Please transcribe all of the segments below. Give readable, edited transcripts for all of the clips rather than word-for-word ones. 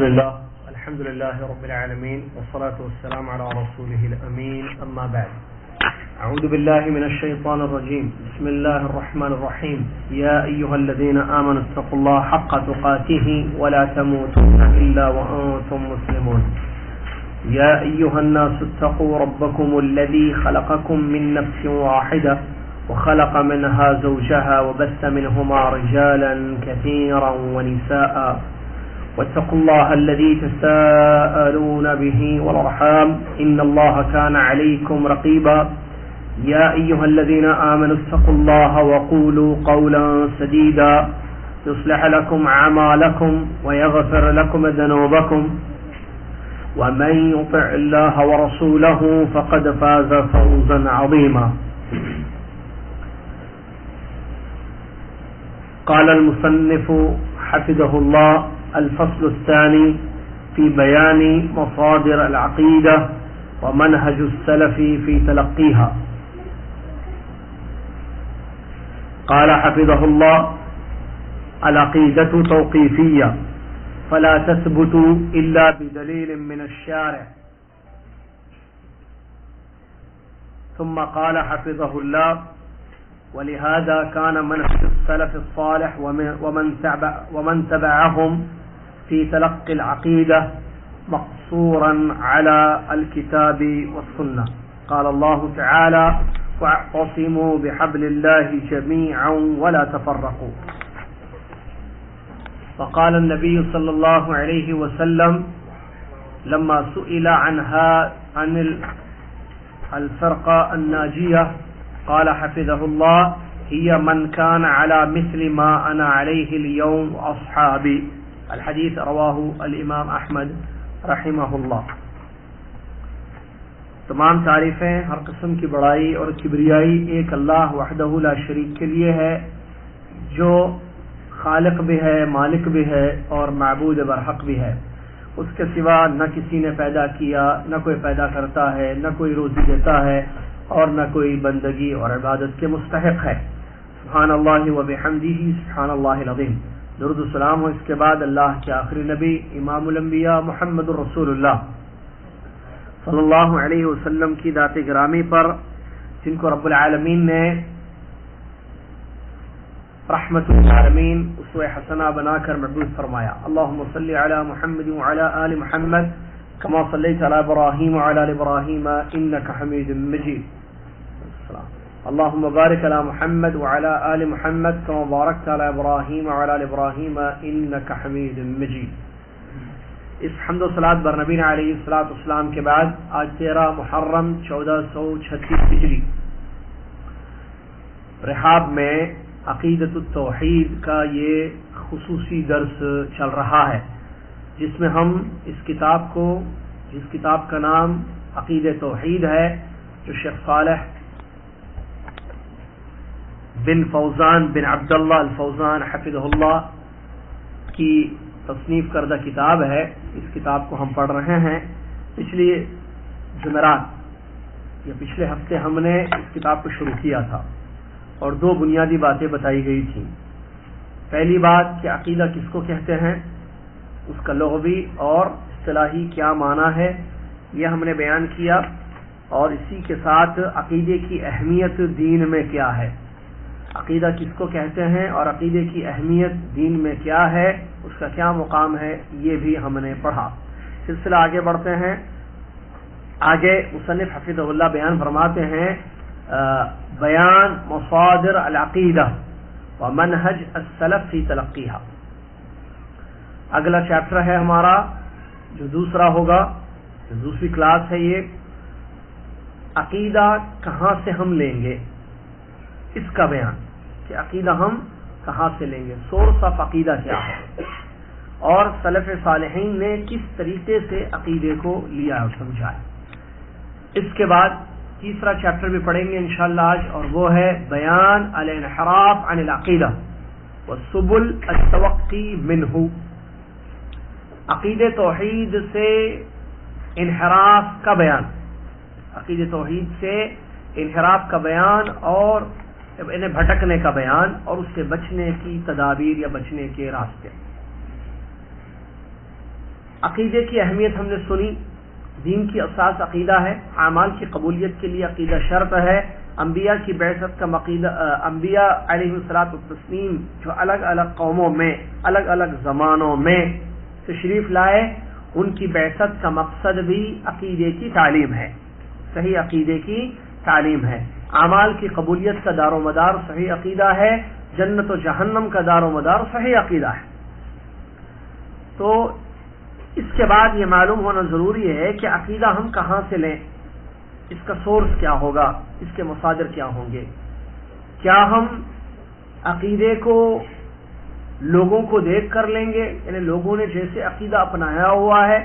الحمد لله رب العالمين والصلاة والسلام على رسوله الأمين أما بعد أعوذ بالله من الشيطان الرجيم بسم الله الرحمن الرحيم يا أيها الذين آمنوا اتقوا الله حق تقاته ولا تموتن إلا وأنتم مسلمون يا أيها الناس اتقوا ربكم الذي خلقكم من نفس واحدة وخلق منها زوجها وبث منهما رجالا كثيرا ونساء واتقوا الله الذي تساءلون به والأرحام إن الله كان عليكم رقيبا يا أيها الذين آمنوا اتقوا الله وقولوا قولا سديدا يصلح لكم أعمالكم ويغفر لكم ذنوبكم ومن يطع الله ورسوله فقد فاز فوزا عظيما. قال المصنف حفظه الله الفصل الثاني في بيان مصادر العقيدة ومنهج السلف في تلقيها. قال حفظه الله العقيدة توقيفية فلا تثبت إلا بدليل من الشارع. ثم قال حفظه الله ولهذا كان منهج السلف الصالح ومن تبعهم في تلقي العقيدة مقصورا على الكتاب والسنة. قال الله تعالى واعتصموا بحبل الله جميعا ولا تفرقوا. وقال النبي صلى الله عليه وسلم لما سئل عن الفرقة الناجية قال حفظه الله هي من كان على مثل ما أنا عليه اليوم وأصحابي. الحديث رواه الامام احمد رحمہ اللہ. تمام تعریفیں ہر قسم کی بڑائی اور کبریائی ایک اللہ وحدہ لا شریک کے لیے ہے جو خالق بھی ہے، مالک بھی ہے اور معبود برحق بھی ہے. اس کے سوا نہ کسی نے پیدا کیا، نہ کوئی پیدا کرتا ہے، نہ کوئی روزی دیتا ہے اور نہ کوئی بندگی اور عبادت کے مستحق ہے. سبحان اللہ و بحمدہ سبحان اللہ العظیم. درود السلام ہو اس کے بعد اللہ کے آخری نبی امام الانبیاء محمد الرسول اللہ صلی اللہ علیہ وسلم کی ذات گرامی پر جن کو رب العالمین نے رحمت العالمین اسوہ حسنہ بنا کر مبعوث فرمایا. اللہم صلی علی محمد وعلی آل محمد کما صلیت علی ابراہیم وعلی آل ابراہیم انک حمید مجید. اللهم بارك على محمد وعلى آل محمد كما باركت على إبراهيم وعلى آل إبراهيم إنك حميد مجيد. اس حمد و صلات بر نبی علیہ الصلوۃ والسلام کے بعد آج 13 محرم 1436 ہجری رحاب میں عقیدۃ التوحید کا یہ خصوصی درس چل رہا ہے جس میں ہم جس کتاب کا نام عقیدۃ توحید ہے جو شیخ صالح بن فوزان بن عبداللہ الفوزان حفظہ اللہ کی تصنیف کردہ کتاب ہے. اس کتاب کو ہم پڑھ رہے ہیں. پچھلی جمعرات یا پچھلے ہفتے ہم نے اس کتاب کو شروع کیا تھا اور 2 بنیادی باتیں بتائی گئی تھیں. پہلی بات کہ عقیدہ کس کو کہتے ہیں، اس کا لغوی اور اصطلاحی کیا معنی ہے یہ ہم نے بیان کیا، اور اسی کے ساتھ عقیدے کی اہمیت دین میں کیا ہے. عقیدہ کس کو کہتے ہیں اور عقیدے کی اہمیت دین میں کیا ہے، اس کا کیا مقام ہے، یہ بھی ہم نے پڑھا. سلسلہ آگے بڑھتے ہیں. آگے مصنف حفظہ اللہ بیان فرماتے ہیں بیان مصادر العقیدہ ومنہج السلف فی تلقیہا. اگلا چیپٹر ہے ہمارا جو دوسرا ہوگا، جو دوسری کلاس ہے، یہ عقیدہ کہاں سے ہم لیں گے، اس کا بیان کہ عقیدہ ہم کہاں سے لیں گے، سورس آف عقیدہ کیا ہے اور سلف صالحین نے کس طریقے سے عقیدے کو لیا اور سمجھا ہے. اس کے بعد تیسرا چیپٹر بھی پڑھیں گے انشاءاللہ آج، اور وہ ہے بیان الانحراف عن العقیدہ وسبل التوقی منہ. عقیدہ توحید سے انحراف کا بیان، عقیدہ توحید سے انحراف کا بیان اور انہیں بھٹکنے کا بیان اور اس سے بچنے کی تدابیر یا بچنے کے راستے. عقیدے کی اہمیت ہم نے سنی. دین کی اساس عقیدہ ہے. اعمال کی قبولیت کے لیے عقیدہ شرط ہے. انبیاء کی بعثت کا عقیدہ، انبیاء علیہ الصلوۃ والتسلیم جو الگ الگ قوموں میں الگ الگ زمانوں میں تشریف لائے، ان کی بعثت کا مقصد بھی عقیدے کی تعلیم ہے، صحیح عقیدے کی تعلیم ہے. اعمال کی قبولیت کا دار و مدار صحیح عقیدہ ہے. جنت و جہنم کا دار و مدار صحیح عقیدہ ہے. تو اس کے بعد یہ معلوم ہونا ضروری ہے کہ عقیدہ ہم کہاں سے لیں، اس کا سورس کیا ہوگا، اس کے مصادر کیا ہوں گے. کیا ہم عقیدے کو لوگوں کو دیکھ کر لیں گے، یعنی لوگوں نے جیسے عقیدہ اپنایا ہوا ہے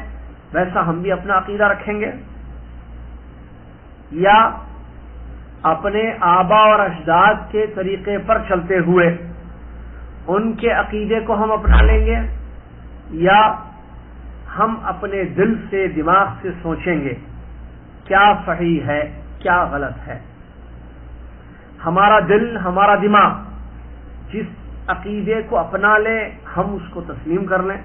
ویسا ہم بھی اپنا عقیدہ رکھیں گے، یا اپنے آبا اور اجداد کے طریقے پر چلتے ہوئے ان کے عقیدے کو ہم اپنا لیں گے، یا ہم اپنے دل سے دماغ سے سوچیں گے کیا صحیح ہے کیا غلط ہے. ہمارا دل ہمارا دماغ جس عقیدے کو اپنا لے ہم اس کو تسلیم کر لیں،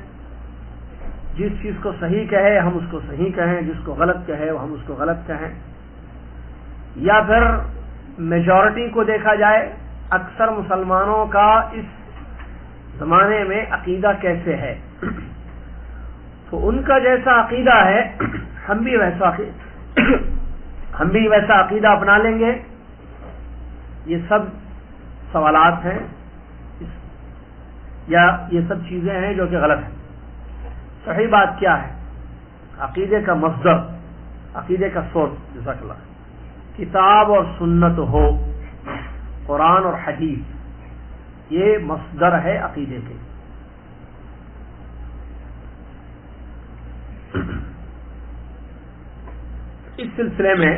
جس چیز کو صحیح کہے ہم اس کو صحیح کہیں، جس کو غلط کہے ہم اس کو غلط کہیں. یا پھر میجورٹی کو دیکھا جائے، اکثر مسلمانوں کا اس زمانے میں عقیدہ کیسے ہے، تو ان کا جیسا عقیدہ ہے ہم بھی ویسا عقیدہ اپنا لیں گے. یہ سب سوالات ہیں یا یہ سب چیزیں ہیں جو کہ غلط ہیں. صحیح بات کیا ہے؟ عقیدے کا مصدر، عقیدے کا سورس جزاک اللہ کتاب اور سنت ہو، قرآن اور حدیث، یہ مصدر ہے عقیدے کے. اس سلسلے میں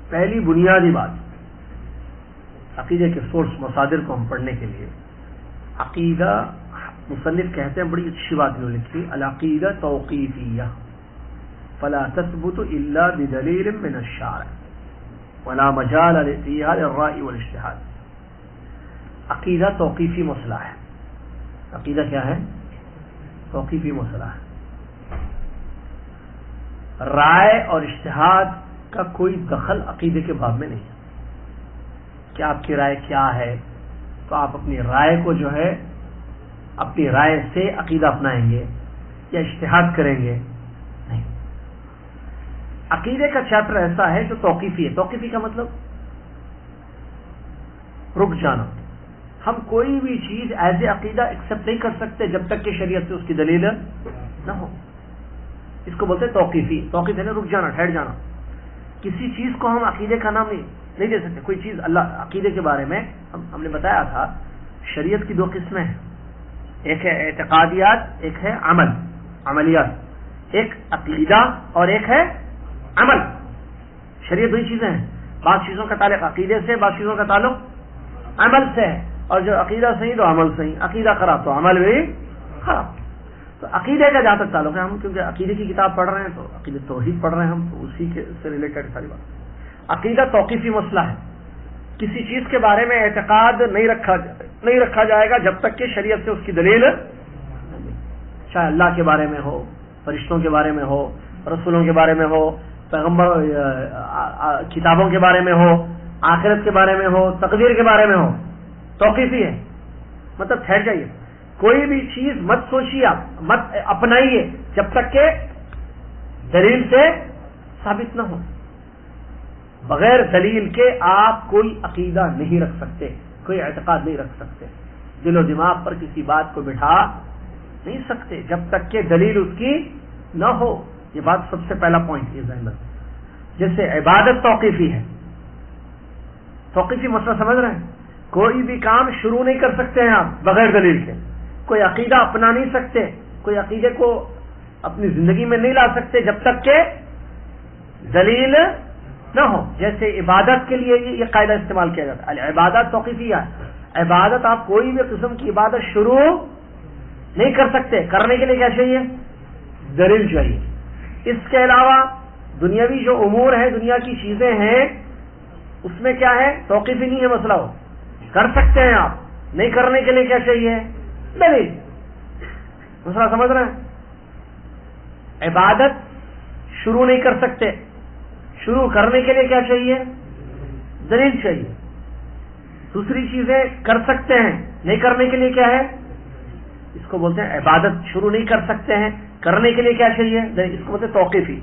پہلی بنیادی بات عقیدے کے سورس مصادر کو ہم پڑھنے کے لیے، عقیدہ مصنف کہتے ہیں، بڑی اچھی بات انہوں نے لکھی، العقیدہ توقیفیہ فلا تثبت الا بدلیل من الشارع ولا مجال فيها للرأي والاجتهاد. عقیدہ توقیفی مسئلہ ہے. عقیدہ کیا ہے؟ توقیفی مسئلہ ہے. رائے اور اجتہاد کا کوئی دخل عقیدے کے باب میں نہیں ہے. کہ آپ کی رائے کیا ہے تو آپ اپنی رائے کو جو ہے اپنی رائے سے عقیدہ اپنائیں گے یا اجتہاد کریں گے؟ نہیں. عقیدے کا چیپٹر ایسا ہے جو توقیفی ہے. توقیفی کا مطلب رک جانا. ہم کوئی بھی چیز ایز اے عقیدہ ایکسپٹ نہیں کر سکتے جب تک کہ شریعت سے اس کی دلیل نہ ہو. اس کو بولتے ہیں توقیفی. توقیف ہے نا رک جانا، ٹھہر جانا. کسی چیز کو ہم عقیدے کا نام نہیں دے سکتے. کوئی چیز اللہ عقیدے کے بارے میں ہم نے بتایا تھا، شریعت کی دو قسمیں ہیں، ایک ہے اعتقادیات، ایک ہے عملیات. ایک عقیدہ اور ایک ہے عمل. شریعت دو ہی چیزیں ہیں. بعض چیزوں کا تعلق عقیدے سے، بعض چیزوں کا تعلق عمل سے ہے. اور جو عقیدہ صحیح تو عمل صحیح، عقیدہ خراب تو عمل بھی خراب. تو عقیدے کا جہاں تک تعلق ہے، ہم کیونکہ عقیدے کی کتاب پڑھ رہے ہیں تو عقیدہ توحید پڑھ رہے ہیں ہم، تو اسی کے سے ریلیٹڈ ساری بات. عقیدہ توقیفی مسئلہ ہے. کسی چیز کے بارے میں اعتقاد نہیں رکھا جائے گا جب تک کہ شریعت سے اس کی دلیل، چاہے اللہ کے بارے میں ہو، فرشتوں کے بارے میں ہو، رسولوں کے بارے میں ہو، پیغمبر کتابوں کے بارے میں ہو، آخرت کے بارے میں ہو، تقدیر کے بارے میں ہو. توقیفی ہے مطلب ٹھہر جائیے، کوئی بھی چیز مت سوچیے، مت اپنائیے جب تک کہ دلیل سے ثابت نہ ہو. بغیر دلیل کے آپ کوئی عقیدہ نہیں رکھ سکتے، کوئی اعتقاد نہیں رکھ سکتے. دل و دماغ پر کسی بات کو بٹھا نہیں سکتے جب تک کہ دلیل اس کی نہ ہو. یہ بات سب سے پہلا پوائنٹ یہ ذہن رکھیں. جیسے عبادت توقیفی ہے. توقیفی مسئلہ سمجھ رہے ہیں؟ کوئی بھی کام شروع نہیں کر سکتے ہیں آپ بغیر دلیل کے. کوئی عقیدہ اپنا نہیں سکتے، کوئی عقیدے کو اپنی زندگی میں نہیں لا سکتے جب تک کہ دلیل نہ ہو. جیسے عبادت کے لیے یہ قاعدہ استعمال کیا جاتا ہے، عبادت توقیفیہ ہے. عبادت آپ کوئی بھی قسم کی عبادت شروع نہیں کر سکتے. کرنے کے لیے کیا چاہیے؟ دلیل چاہیے. اس کے علاوہ دنیاوی جو امور ہیں، دنیا کی چیزیں ہیں، اس میں کیا ہے؟ توقیفی نہیں ہے مسئلہ. ہو کر سکتے ہیں آپ، نہیں کرنے کے لیے کیا چاہیے؟ دلیل. مسئلہ سمجھ رہے ہیں؟ عبادت شروع نہیں کر سکتے، شروع کرنے کے لیے کیا چاہیے؟ دلیل چاہیے. دوسری چیزیں کر سکتے ہیں، نہیں کرنے کے لیے کیا ہے؟ اس کو بولتے ہیں عبادت شروع نہیں کر سکتے ہیں، کرنے کے لیے کیا چاہیے؟ اس کو بولتے ہیں توقیفی.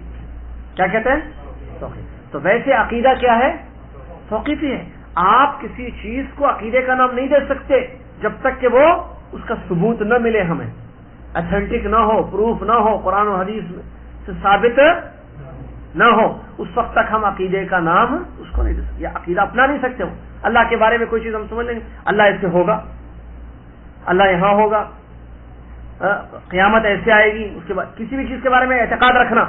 کیا کہتے ہیں؟ توقیفی. تو ویسے عقیدہ کیا ہے؟ توقیفی ہے. آپ کسی چیز کو عقیدے کا نام نہیں دے سکتے جب تک کہ وہ اس کا ثبوت نہ ملے، ہمیں اتھینٹک نہ ہو، پروف نہ ہو، قرآن و حدیث سے ثابت نہ ہو، اس وقت تک ہم عقیدے کا نام اس کو نہیں دے سکتے، یا عقیدہ اپنا نہیں سکتے ہو. اللہ کے بارے میں کوئی چیز ہم سمجھ لیں گے، اللہ ایسے ہوگا، اللہ یہاں ہوگا، قیامت ایسے آئے گی، اس کے بعد کسی بھی چیز کے بارے میں اعتقاد رکھنا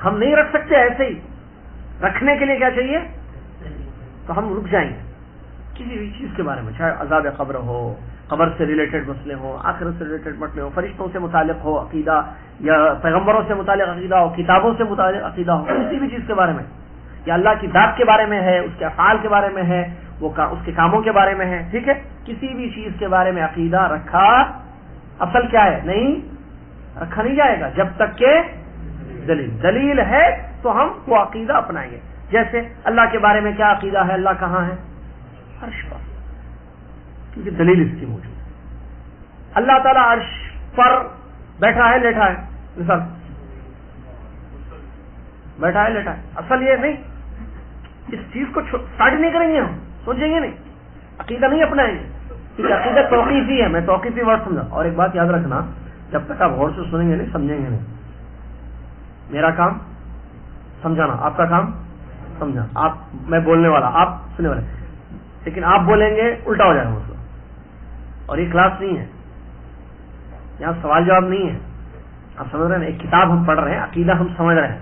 ہم نہیں رکھ سکتے. ایسے ہی رکھنے کے لیے کیا چاہیے؟ تو ہم رک جائیں گے. کسی بھی چیز کے بارے میں، چاہے عذاب قبر ہو، قبر سے ریلیٹڈ مسئلے ہوں، آخرت سے ریلیٹڈ مسئلے ہوں، فرشتوں سے متعلق ہو عقیدہ، یا پیغمبروں سے متعلق عقیدہ ہو، کتابوں سے متعلق عقیدہ ہو، کسی بھی چیز کے بارے میں، یا اللہ کی ذات کے بارے میں ہے، اس کے افعال کے بارے میں ہے، وہ اس کے کاموں کے بارے میں ہے. ٹھیک ہے، کسی بھی چیز کے بارے میں عقیدہ رکھا اصل کیا ہے؟ نہیں رکھا نہیں جائے گا جب تک کہ دلیل ہے تو ہم وہ عقیدہ اپنائیں گے. جیسے اللہ کے بارے میں کیا عقیدہ ہے؟ اللہ کہاں ہے؟ عرش پر، کیونکہ دلیل اس کی موجود ہے. اللہ تعالیٰ عرش پر بیٹھا ہے لیٹا ہے؟ مثال بیٹھا ہے لیٹا ہے. اصل یہ نہیں، اس چیز کو اسٹارٹ نہیں کریں گے، ہم سوچیں گے نہیں، عقیدہ نہیں اپنائیں گے، کیونکہ عقیدہ توقیفی ہے. میں توقیفی ورڈ سمجھا. اور ایک بات یاد رکھنا، جب تک آپ غور سے سنیں گے نہیں سمجھیں گے نہیں. میرا کام سمجھانا، آپ کا کام سمجھا. آپ میں بولنے والا، آپ سننے والے، لیکن آپ بولیں گے الٹا ہو جائے گا مسئلہ. اور یہ کلاس نہیں ہے، یہاں سوال جواب نہیں ہے. آپ سمجھ رہے ہیں؟ ایک کتاب ہم پڑھ رہے ہیں، عقیدہ ہم سمجھ رہے ہیں،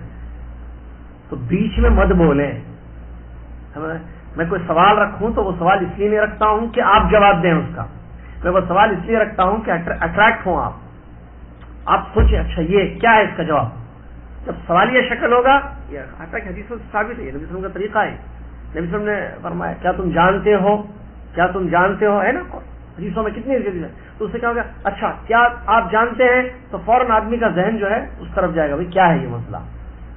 تو بیچ میں مت بولیں. میں کوئی سوال رکھوں تو وہ سوال اس لیے نہیں رکھتا ہوں کہ آپ جواب دیں اس کا، میں وہ سوال اس لیے رکھتا ہوں کہ اٹریکٹ ہوں آپ سوچیں اچھا یہ کیا ہے اس کا جواب. جب سوال یہ شکل ہوگا، یہ حدیثوں سے ثابت ہے، نبی صلی اللہ علیہ وسلم کا طریقہ ہے. نبی صلی اللہ علیہ وسلم نے فرمایا کیا تم جانتے ہو، ہے نا، حدیثوں میں کتنی جگہ ہے. تو اس سے کیا ہوگا؟ اچھا کیا آپ جانتے ہیں؟ تو فوراً آدمی کا ذہن جو ہے اس طرف جائے گا، بھائی کیا ہے یہ مسئلہ،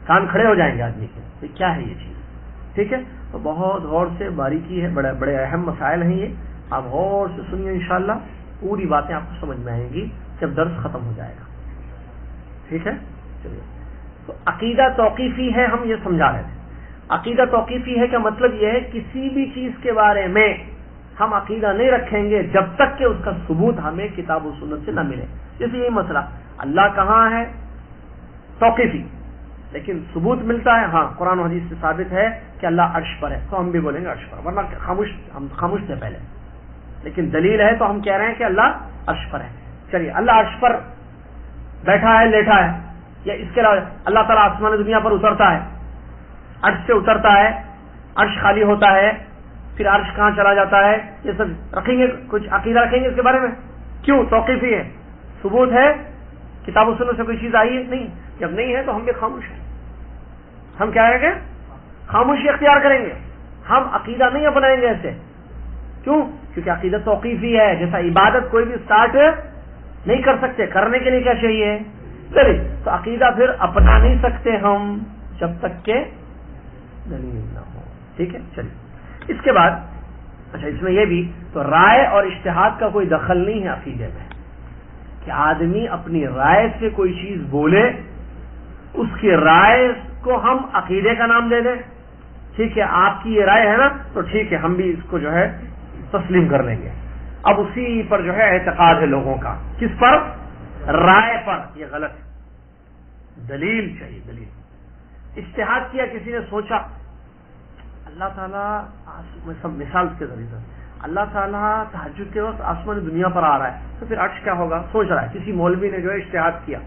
کان کھڑے ہو جائیں گے آدمی کے، بھائی کیا ہے یہ چیز. ٹھیک ہے، تو بہت غور سے باریکی ہے، بڑے بڑے اہم مسائل ہیں یہ. آپ غور سے سنیے، انشاءاللہ پوری باتیں آپ کو سمجھ میں آئیں گی جب درس ختم ہو جائے گا. ٹھیک ہے، چلیے. تو عقیدہ توقیفی ہے، ہم یہ سمجھا رہے تھے. عقیدہ توقیفی ہے کا مطلب یہ ہے کسی بھی چیز کے بارے میں ہم عقیدہ نہیں رکھیں گے جب تک کہ اس کا ثبوت ہمیں کتاب و سنت سے نہ ملے. جیسے یہی مسئلہ، اللہ کہاں ہے؟ توقیفی، لیکن ثبوت ملتا ہے، ہاں قرآن و حدیث سے ثابت ہے کہ اللہ عرش پر ہے، تو ہم بھی بولیں گے عرش پر، ورنہ ہم خاموش تھے پہلے. لیکن دلیل ہے تو ہم کہہ رہے ہیں کہ اللہ عرش پر ہے. چلیے، اللہ عرش پر بیٹھا ہے لیٹا ہے، یا اس کے علاوہ اللہ تعالیٰ آسمان دنیا پر اترتا ہے، عرش سے اترتا ہے، عرش خالی ہوتا ہے، پھر عرش کہاں چلا جاتا ہے، یہ سب رکھیں گے؟ کچھ عقیدہ رکھیں گے اس کے بارے میں؟ کیوں؟ توقیفی ہے، ثبوت ہے، کتاب و سنت سے کوئی چیز آئی ہے نہیں. جب نہیں ہے تو ہم بھی خاموش ہیں. ہم کیا کریں گے؟ خاموشی اختیار کریں گے. ہم عقیدہ نہیں اپنائیں گے ایسے. کیوں؟ کیونکہ عقیدہ توقیفی ہے. جیسا عبادت کوئی بھی اسٹارٹ نہیں کر سکتے، کرنے کے لیے کیا چاہیے؟ دلیل. تو عقیدہ پھر اپنا نہیں سکتے ہم جب تک کہ دلیل نہ ہو. ٹھیک ہے، چلیے. اس کے بعد اچھا، اس میں یہ بھی تو رائے اور اجتہاد کا کوئی دخل نہیں ہے عقیدے میں، کہ آدمی اپنی رائے سے کوئی چیز بولے، اس کی رائے کو ہم عقیدے کا نام دے دیں. ٹھیک ہے، آپ کی یہ رائے ہے نا، تو ٹھیک ہے ہم بھی اس کو جو ہے تسلیم کر لیں گے. اب اسی پر جو ہے اعتقاد ہے لوگوں کا. کس پر؟ رائے پر. یہ غلط ہے، دلیل چاہیے، دلیل. اجتہاد کیا، کسی نے سوچا اللہ تعالیٰ، سب مثال کے ذریعے سے، اللہ تعالیٰ تہجد کے وقت آسمان دنیا پر آ رہا ہے، تو پھر عرش کیا ہوگا؟ سوچ رہا ہے. کسی مولوی نے جو ہے اجتہاد کیا،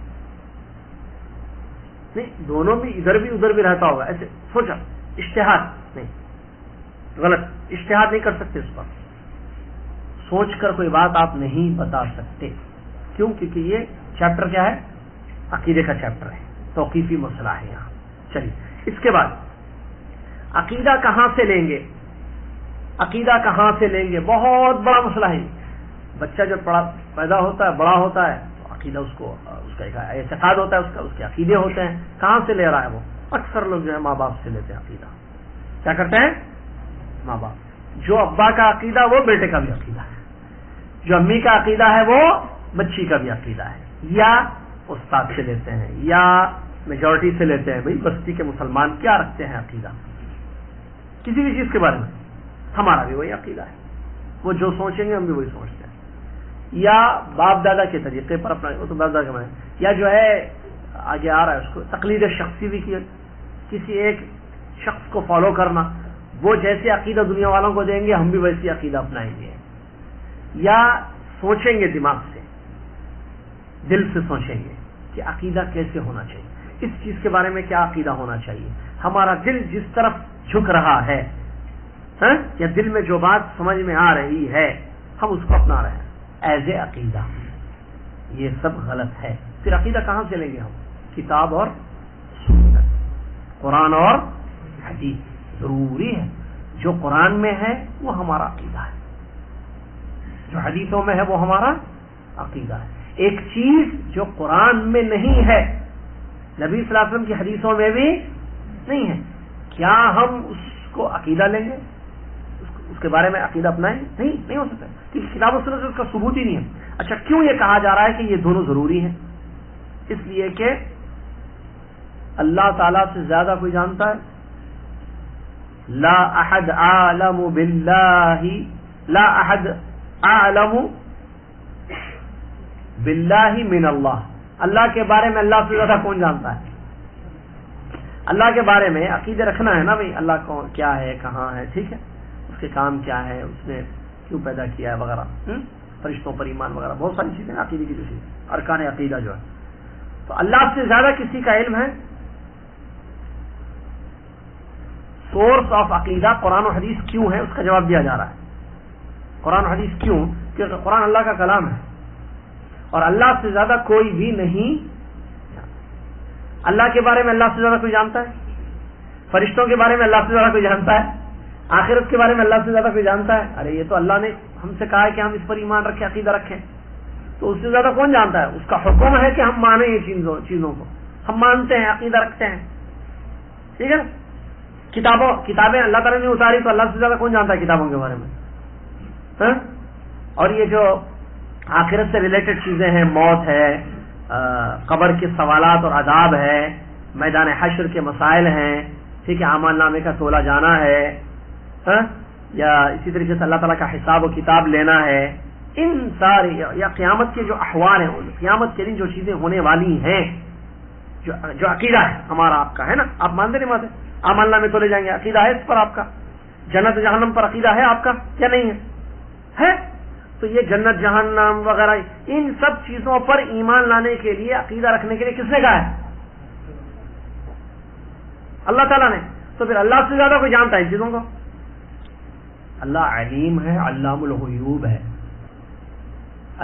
نہیں دونوں بھی ادھر بھی ادھر بھی رہتا ہوگا، ایسے سوچا، اجتہاد نہیں، غلط. اجتہاد نہیں کر سکتے اس پر. سوچ کر کوئی بات آپ نہیں بتا سکتے. کیوں؟ کیونکہ یہ چیپٹر کیا ہے؟ عقیدے کا چیپٹر ہے، توقیفی مسئلہ ہے یہاں. چلیے، اس کے بعد عقیدہ کہاں سے لیں گے؟ عقیدہ کہاں سے لیں گے؟ بہت بڑا مسئلہ ہے. بچہ جب پیدا ہوتا ہے، بڑا ہوتا ہے، تو عقیدہ اس کا ایک اعتقاد ہوتا ہے، اس کے عقیدے ہوتے ہیں. کہاں سے لے رہا ہے وہ؟ اکثر لوگ جو ہے ماں باپ سے لیتے ہیں عقیدہ. کیا کرتے ہیں؟ ماں باپ. جو ابا کا عقیدہ وہ بیٹے کا بھی عقیدہ ہے، جو امی کا عقیدہ ہے وہ بچی کا بھی عقیدہ ہے. یا استاد سے لیتے ہیں یا میجورٹی سے لیتے ہیں. بھئی بستی کے مسلمان کیا رکھتے ہیں عقیدہ کسی بھی چیز کے بارے میں؟ ہمارا بھی وہی عقیدہ ہے، وہ جو سوچیں گے ہم بھی وہی سوچتے ہیں. یا باپ دادا کے طریقے پر اپنا، وہ تو باپ دادا کا ہے. یا جو ہے آگے آ رہا ہے اس کو تقلید شخصی بھی کیا، کسی ایک شخص کو فالو کرنا، وہ جیسے عقیدہ دنیا والوں کو دیں گے ہم بھی ویسی عقیدہ اپنائیں گے. یا سوچیں گے دماغ سے، دل سے سوچیں گے کہ عقیدہ کیسے ہونا چاہیے، اس چیز کے بارے میں کیا عقیدہ ہونا چاہیے. ہمارا دل جس طرف جھک رہا ہے یا دل میں جو بات سمجھ میں آ رہی ہے ہم اس کو اپنا رہے ہیں ایز اے عقیدہ. یہ سب غلط ہے. پھر عقیدہ کہاں سے لیں گے ہم؟ کتاب اور سنت، قرآن اور حدیث. ضروری ہے جو قرآن میں ہے وہ ہمارا عقیدہ ہے، جو حدیثوں میں ہے وہ ہمارا عقیدہ ہے. ایک چیز جو قرآن میں نہیں ہے، نبی صلی اللہ علیہ وسلم کی حدیثوں میں بھی نہیں ہے، کیا ہم اس کو عقیدہ لیں گے؟ اس کے بارے میں عقیدہ اپنائیں؟ نہیں ہو سکتا، کیونکہ کتاب و سنت سے اس کا ثبوت ہی نہیں ہے. اچھا کیوں یہ کہا جا رہا ہے کہ یہ دونوں ضروری ہیں؟ اس لیے کہ اللہ تعالی سے زیادہ کوئی جانتا ہے؟ لا احد اعلم باللہ، لا احد اعلم باللہ من اللہ. اللہ کے بارے میں اللہ سے زیادہ کون جانتا ہے؟ اللہ کے بارے میں عقیدے رکھنا ہے نا بھائی، اللہ کون، کیا ہے، کہاں ہے، ٹھیک ہے، اس کے کام کیا ہے، اس نے کیوں پیدا کیا ہے وغیرہ، فرشتوں پر ایمان وغیرہ، بہت ساری چیزیں عقیدے کی چیزیں، ارکان عقیدہ جو ہے. تو اللہ سے زیادہ کسی کا علم ہے؟ سورس آف عقیدہ قرآن و حدیث کیوں ہے، اس کا جواب دیا جا رہا ہے. قرآن و حدیث کیوں؟ کیونکہ قرآن اللہ کا کلام ہے اور اللہ سے زیادہ کوئی بھی نہیں. اللہ کے بارے میں اللہ سے زیادہ کوئی جانتا ہے؟ فرشتوں کے بارے میں اللہ سے زیادہ کوئی جانتا ہے؟ آخرت کے بارے میں اللہ سے زیادہ کوئی جانتا ہے؟ ارے یہ تو اللہ نے ہم سے کہا ہے کہ ہم اس پر ایمان رکھیں، عقیدہ رکھیں. تو اس سے زیادہ کون جانتا ہے؟ اس کا حکم ہے کہ ہم مانیں یہ چیزوں کو، ہم مانتے ہیں، عقیدہ رکھتے ہیں. ٹھیک ہے نا؟ کتابیں اللہ تعالیٰ نے اتاری تو اللہ سے زیادہ کون جانتا ہے کتابوں کے بارے میں؟ اور یہ جو آخرت سے ریلیٹڈ چیزیں ہیں، موت ہے، قبر کے سوالات اور عذاب ہے، میدان حشر کے مسائل ہیں، ٹھیک ہے، اعمال نامے کا تولا جانا ہے، یا اسی طریقے سے اللہ تعالیٰ کا حساب و کتاب لینا ہے، ان سارے یا قیامت کے جو احوال ہیں، قیامت کے دن جو چیزیں ہونے والی ہیں، جو عقیدہ ہے ہمارا آپ کا ہے نا. آپ مانتے نہیں مانتے؟ اعمال نامے تولے جائیں گے، عقیدہ ہے اس پر آپ کا؟ جنت جہنم پر عقیدہ ہے آپ کا یا نہیں ہے؟ تو یہ جنت جہنم وغیرہ ان سب چیزوں پر ایمان لانے کے لیے، عقیدہ رکھنے کے لیے کس نے کہا ہے؟ اللہ تعالیٰ نے. تو پھر اللہ سے زیادہ کوئی جانتا ہے ان چیزوں کو؟ اللہ علیم ہے، علام الغیوب ہے.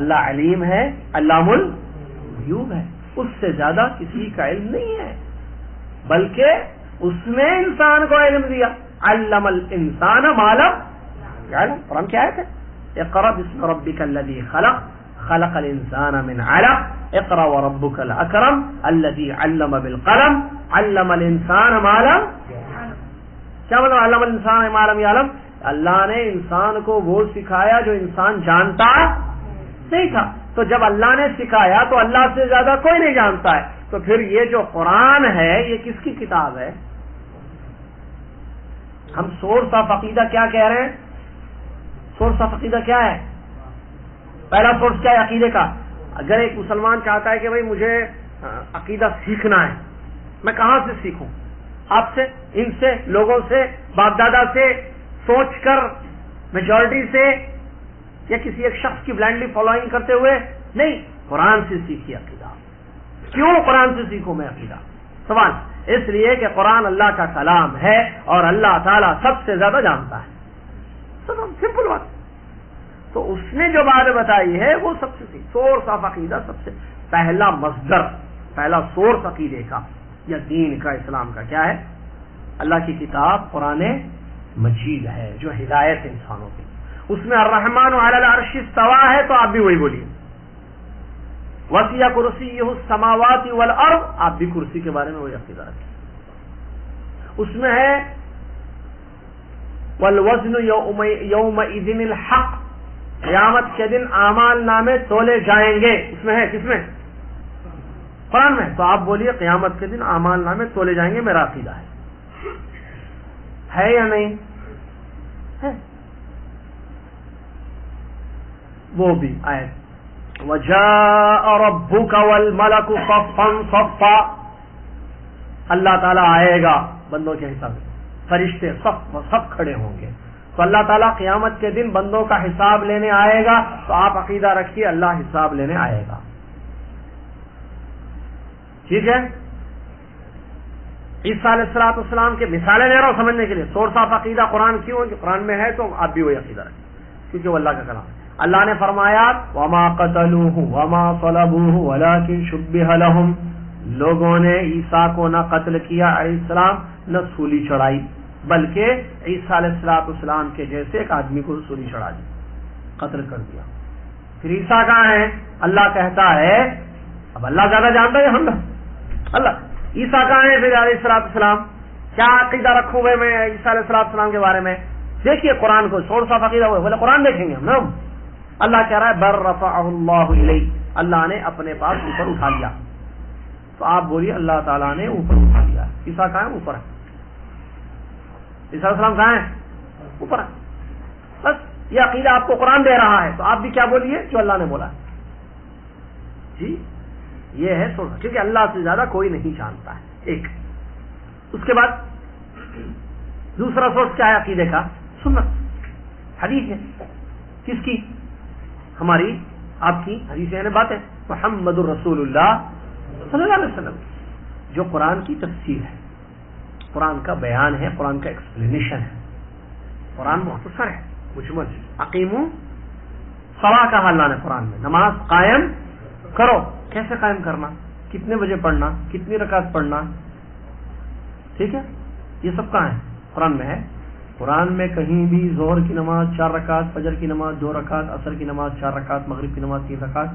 اللہ علیم ہے، علام الغیوب ہے. اس سے زیادہ کسی کا علم نہیں ہے، بلکہ اس نے انسان کو علم دیا. علم الانسان ما لم یعلم. قرآن کی آیت ہے، اقرأ باسم ربک الذی خلق خلق الانسان من علق اقرأ وربک الاکرم الذی علم بالقلم علم الانسان ما لم. کیا مطلب علم الانسان ما لم یعلم؟ اللہ نے انسان کو وہ سکھایا جو انسان جانتا نہیں تھا. تو جب اللہ نے سکھایا تو اللہ سے زیادہ کوئی نہیں جانتا ہے. تو پھر یہ جو قرآن ہے یہ کس کی کتاب ہے؟ ہم سورس آف عقیدہ کیا کہہ رہے ہیں؟ سورس آف عقیدہ کیا ہے؟ پہلا سورس کیا ہے عقیدے کا؟ اگر ایک مسلمان چاہتا ہے کہ بھائی مجھے عقیدہ سیکھنا ہے، میں کہاں سے سیکھوں؟ آپ سے، ان سے، لوگوں سے، باپ دادا سے سوچ کر، میجورٹی سے، یا کسی ایک شخص کی بلائنڈلی فالوئنگ کرتے ہوئے؟ نہیں، قرآن سے سیکھیے عقیدہ. کیوں قرآن سے سیکھوں میں عقیدہ؟ سوال اس لیے کہ قرآن اللہ کا کلام ہے اور اللہ تعالیٰ سب سے زیادہ جانتا ہے. سمپل بات. تو اس نے جو بات بتائی ہے وہ سب سے سورس آف عقیدہ، سب سے پہلا مصدر، پہلا سورس عقیدے کا یا دین کا، اسلام کا کیا ہے؟ اللہ کی کتاب قرآن مجید ہے جو ہدایت انسانوں کی. اس میں الرحمن علی العرش استویٰ ہے تو آپ بھی وہی بولیے. وسیع کرسیہ السماوات والارض، آپ بھی کرسی کے بارے میں وہی عقیدہ رکھیں. اس میں ہے والوزن یومئذ الحق، قیامت کے دن اعمال نامے تولے جائیں گے. اس میں ہے، کس میں؟ قرآن میں. تو آپ بولیے قیامت کے دن اعمال نامے تولے جائیں گے، میرا عقیدہ ہے یا نہیں ہے؟ وہ بھی آیت وَجَاءَ رَبُّكَ وَالْمَلَكُ صَفًّا صَفًّا، اللہ تعالیٰ آئے گا بندوں کے حساب میں، فرشتے سب کھڑے ہوں گے. تو اللہ تعالیٰ قیامت کے دن بندوں کا حساب لینے آئے گا. تو آپ عقیدہ رکھیے اللہ حساب لینے آئے گا. ٹھیک ہے. عیسیٰ علیہ السلام کے مثالیں لے رہا ہوں سمجھنے کے لیے. سورس آف عقیدہ قرآن کیوں ہے؟ کہ قرآن میں ہے تو آپ بھی وہی عقیدہ رکھیں، کیونکہ وہ اللہ کا کلام ہے. اللہ نے فرمایا وما قتلوہ وما صلبوہ ولکن شبہ لہم، لوگوں نے عیسیٰ کو نہ قتل کیا علیہ السلام، نہ سولی چڑھائی، بلکہ عیسیٰ علیہ السلام کے جیسے ایک آدمی کو سولی چڑھا دی، قتل کر دیا. پھر عیسیٰ کہاں ہے؟ اللہ کہتا ہے، اب اللہ زیادہ جانتا ہے ہم اللہ. عیسیٰ کہاں ہے پھر علیہ السلام؟ کیا عقیدہ رکھوں گے میں عیسیٰ علیہ السلام کے بارے میں؟ دیکھیے قرآن کو، سورس آف عقیدہ بولے قرآن دیکھیں گے ہم نا. اللہ کہہ رہا ہے بر رفعہ اللہ الیہ، اللہ نے اپنے پاس اوپر اٹھا لیا. تو آپ بولیے اللہ تعالیٰ نے اوپر اٹھا لیا. عیسیٰ کہاں ہے؟ اوپر ہے. عیسیٰ علیہ السلام کہاں ہے؟ اوپر ہے. بس یہ عقیدہ آپ کو قرآن دے رہا ہے، تو آپ بھی کیا بولیے جو اللہ نے بولا. جی یہ ہے سوچ، کیونکہ اللہ سے زیادہ کوئی نہیں جانتا ہے. ایک اس کے بعد دوسرا سورس کیا ہے عقیدے کا؟ سنت، حدیث ہے. کس کی؟ ہماری، آپ کی حدیث یعنی بات ہے محمد الرسول اللہ صلی اللہ علیہ وسلم، جو قرآن کی تفسیر ہے، قرآن کا بیان ہے، قرآن کا ایکسپلینیشن ہے. قرآن مختصر ہے، مجمل. اقیموا صلاۃ کہا اللہ نے قرآن میں، نماز قائم کرو. کیسے قائم کرنا؟ کتنے بجے پڑھنا؟ کتنی رکعت پڑھنا؟ ٹھیک ہے، یہ سب کہاں ہے؟ قرآن میں ہے. قرآن میں کہیں بھی ظہر کی نماز 4 رکعت، فجر کی نماز 2 رکعت، عصر کی نماز 4 رکعت، مغرب کی نماز 3 رکعت،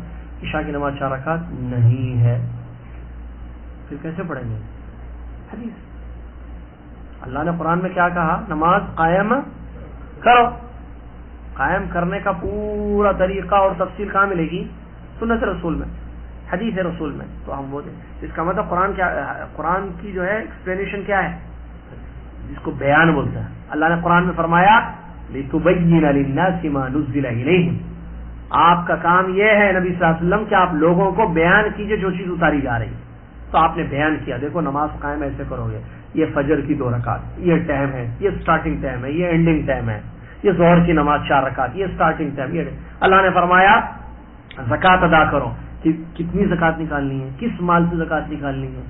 عشاء کی نماز 4 رکعت نہیں ہے. پھر کیسے پڑھیں گے؟ حدیث. اللہ نے قرآن میں کیا کہا؟ نماز قائم کرو. قائم کرنے کا پورا طریقہ اور تفصیل کہاں ملے گی؟ سنت رسول میں، حدیث رسول میں. تو ہم وہ دیں. اس کا مطلب قرآن کیا، قرآن کی جو ہے ایکسپلینیشن کیا ہے؟ جس کو بیان بولتا ہے. اللہ نے قرآن میں فرمایا لِتُبَيِّنَ لِلنَّاسِ مَا نُزِّلَ إِلَيْهِمْ، آپ کا کام یہ ہے نبی صلی اللہ علیہ وسلم کہ آپ لوگوں کو بیان کیجئے جو چیز اتاری جا رہی ہے. تو آپ نے بیان کیا، دیکھو نماز قائم ایسے کرو گے، یہ فجر کی 2 رکعت، یہ ٹائم ہے، یہ سٹارٹنگ ٹائم ہے، یہ اینڈنگ ٹائم ہے، یہ ظہر کی نماز 4 رکعت، یہ سٹارٹنگ ٹائم. یہ اللہ نے فرمایا زکوٰۃ ادا کرو، کہ کتنی زکوٰۃ نکالنی ہے، کس مال سے زکوٰۃ نکالنی ہے.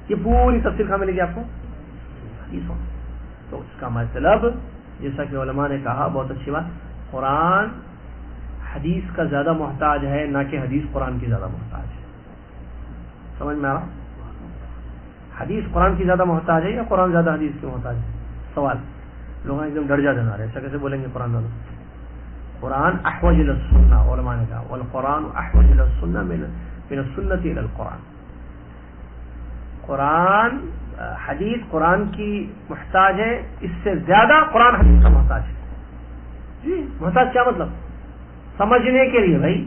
یہ پوری تفصیل کہاں ملے گی آپ کو؟ حدیثوں. تو اس کا مطلب جیسا کہ علماء نے کہا، بہت اچھی بات، قرآن حدیث کا زیادہ محتاج ہے، نہ کہ حدیث قرآن کی زیادہ محتاج ہے. سمجھ میں آ رہا؟ حدیث قرآن کی زیادہ محتاج ہے یا قرآن زیادہ حدیث کی محتاج ہے؟ سوال. لوگ ایک دم ڈر جاتے ہیں، ایسا کیسے بولیں گے قرآن زیادہ؟ قرآن احوج الی السنہ، علماء نے کہا والقرآن احوج الی السنہ من السنۃ الی القرآن. قرآن حدیث قرآن کی محتاج ہے، اس سے زیادہ قرآن حدیث کا محتاج ہے. جی محتاج کیا مطلب؟ سمجھنے کے لیے بھائی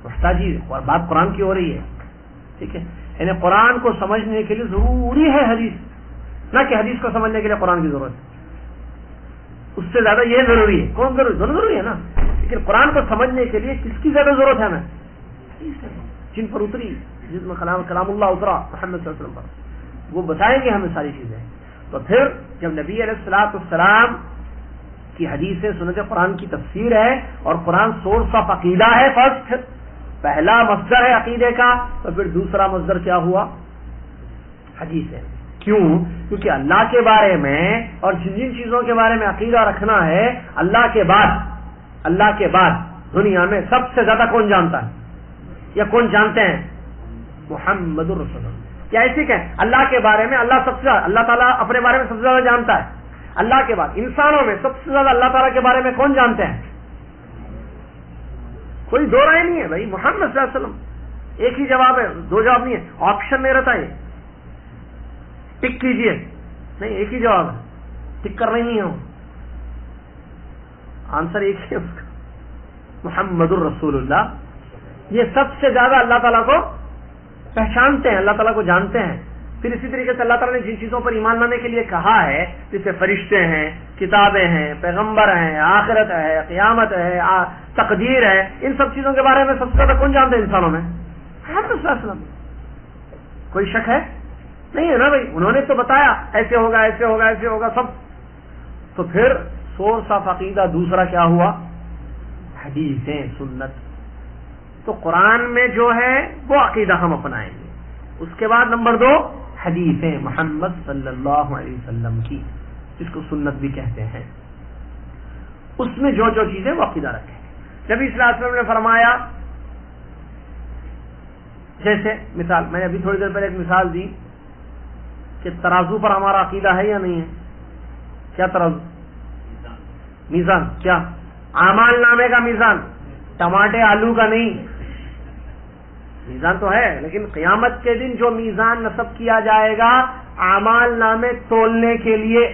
محتاجی، اور بات قرآن کی ہو رہی ہے. ٹھیک ہے، یعنی قرآن کو سمجھنے کے لیے ضروری ہے حدیث، نہ کہ حدیث کو سمجھنے کے لیے قرآن کی ضرورت ہے. اس سے زیادہ یہ ضروری ہے. کون ضروری ہے نا، لیکن قرآن کو سمجھنے کے لیے کس کی زیادہ ضرورت ہے ہمیں؟ جن پر اتری، جس میں کلام اللہ اترا محمد صلی اللہ علیہ وسلم پر، وہ بتائیں گے ہمیں ساری چیزیں. تو پھر جب نبی علیہ السلام کی حدیث سنت قرآن کی تفسیر ہے اور قرآن سورس آف عقیدہ ہے، فرسٹ پہلا مصدر ہے عقیدے کا، تو پھر دوسرا مصدر کیا ہوا؟ حدیث ہے. کیوں؟ کیونکہ اللہ کے بارے میں اور جن جن چیزوں کے بارے میں عقیدہ رکھنا ہے، اللہ کے بعد دنیا میں سب سے زیادہ کون جانتا ہے یا کون جانتے ہیں؟ محمد الرسول اللہ. کیا ایسے کہ اللہ کے بارے میں اللہ سب سے زیادہ، اللہ تعالیٰ اپنے بارے میں سب سے زیادہ جانتا ہے. اللہ کے بعد انسانوں میں سب سے زیادہ اللہ تعالیٰ کے بارے میں کون جانتے ہیں؟ کوئی دو رائے نہیں ہے بھائی، محمد صلی اللہ علیہ وسلم ایک ہی جواب ہے، دو جواب نہیں ہے، آپشن نہیں رہتا ہے ٹک کیجئے، نہیں ایک ہی جواب ہے، ٹک کر رہی نہیں ہوں، آنسر ایک ہی ہے اس کا، محمد الرسول اللہ۔ یہ سب سے زیادہ اللہ تعالیٰ کو پہچانتے ہیں، اللہ تعالیٰ کو جانتے ہیں۔ پھر اسی طریقے سے اللہ تعالیٰ نے جن چیزوں پر ایمان لانے کے لیے کہا ہے، جیسے فرشتے ہیں، کتابیں ہیں، پیغمبر ہیں، آخرت ہے، قیامت ہے، تقدیر ہے، ان سب چیزوں کے بارے میں سب سے زیادہ کون جانتے ہیں انسانوں میں؟ محمد صلی اللہ علیہ وسلم۔ کوئی شک ہے؟ نہیں ہے نا بھائی، انہوں نے تو بتایا ایسے ہوگا ایسے ہوگا ایسے ہوگا سب۔ تو پھر سورس آف عقیدہ دوسرا کیا ہوا؟ حدیثیں، سنت۔ تو قرآن میں جو ہے وہ عقیدہ ہم اپنائیں گے، اس کے بعد نمبر 2 حدیثیں محمد صلی اللہ علیہ وسلم کی، جس کو سنت بھی کہتے ہیں، اس میں جو جو چیزیں وہ عقیدہ رکھیں گے۔ نبی صلی اللہ علیہ وسلم نے فرمایا، جیسے مثال میں نے ابھی تھوڑی دیر پہلے ایک مثال دی کہ ترازو پر ہمارا عقیدہ ہے یا نہیں ہے؟ کیا ترازو؟ میزان، کیا؟ اعمال نامے کا میزان، ٹماٹے آلو کا نہیں۔ میزان تو ہے، لیکن قیامت کے دن جو میزان نصب کیا جائے گا اعمال نامے تولنے کے لیے،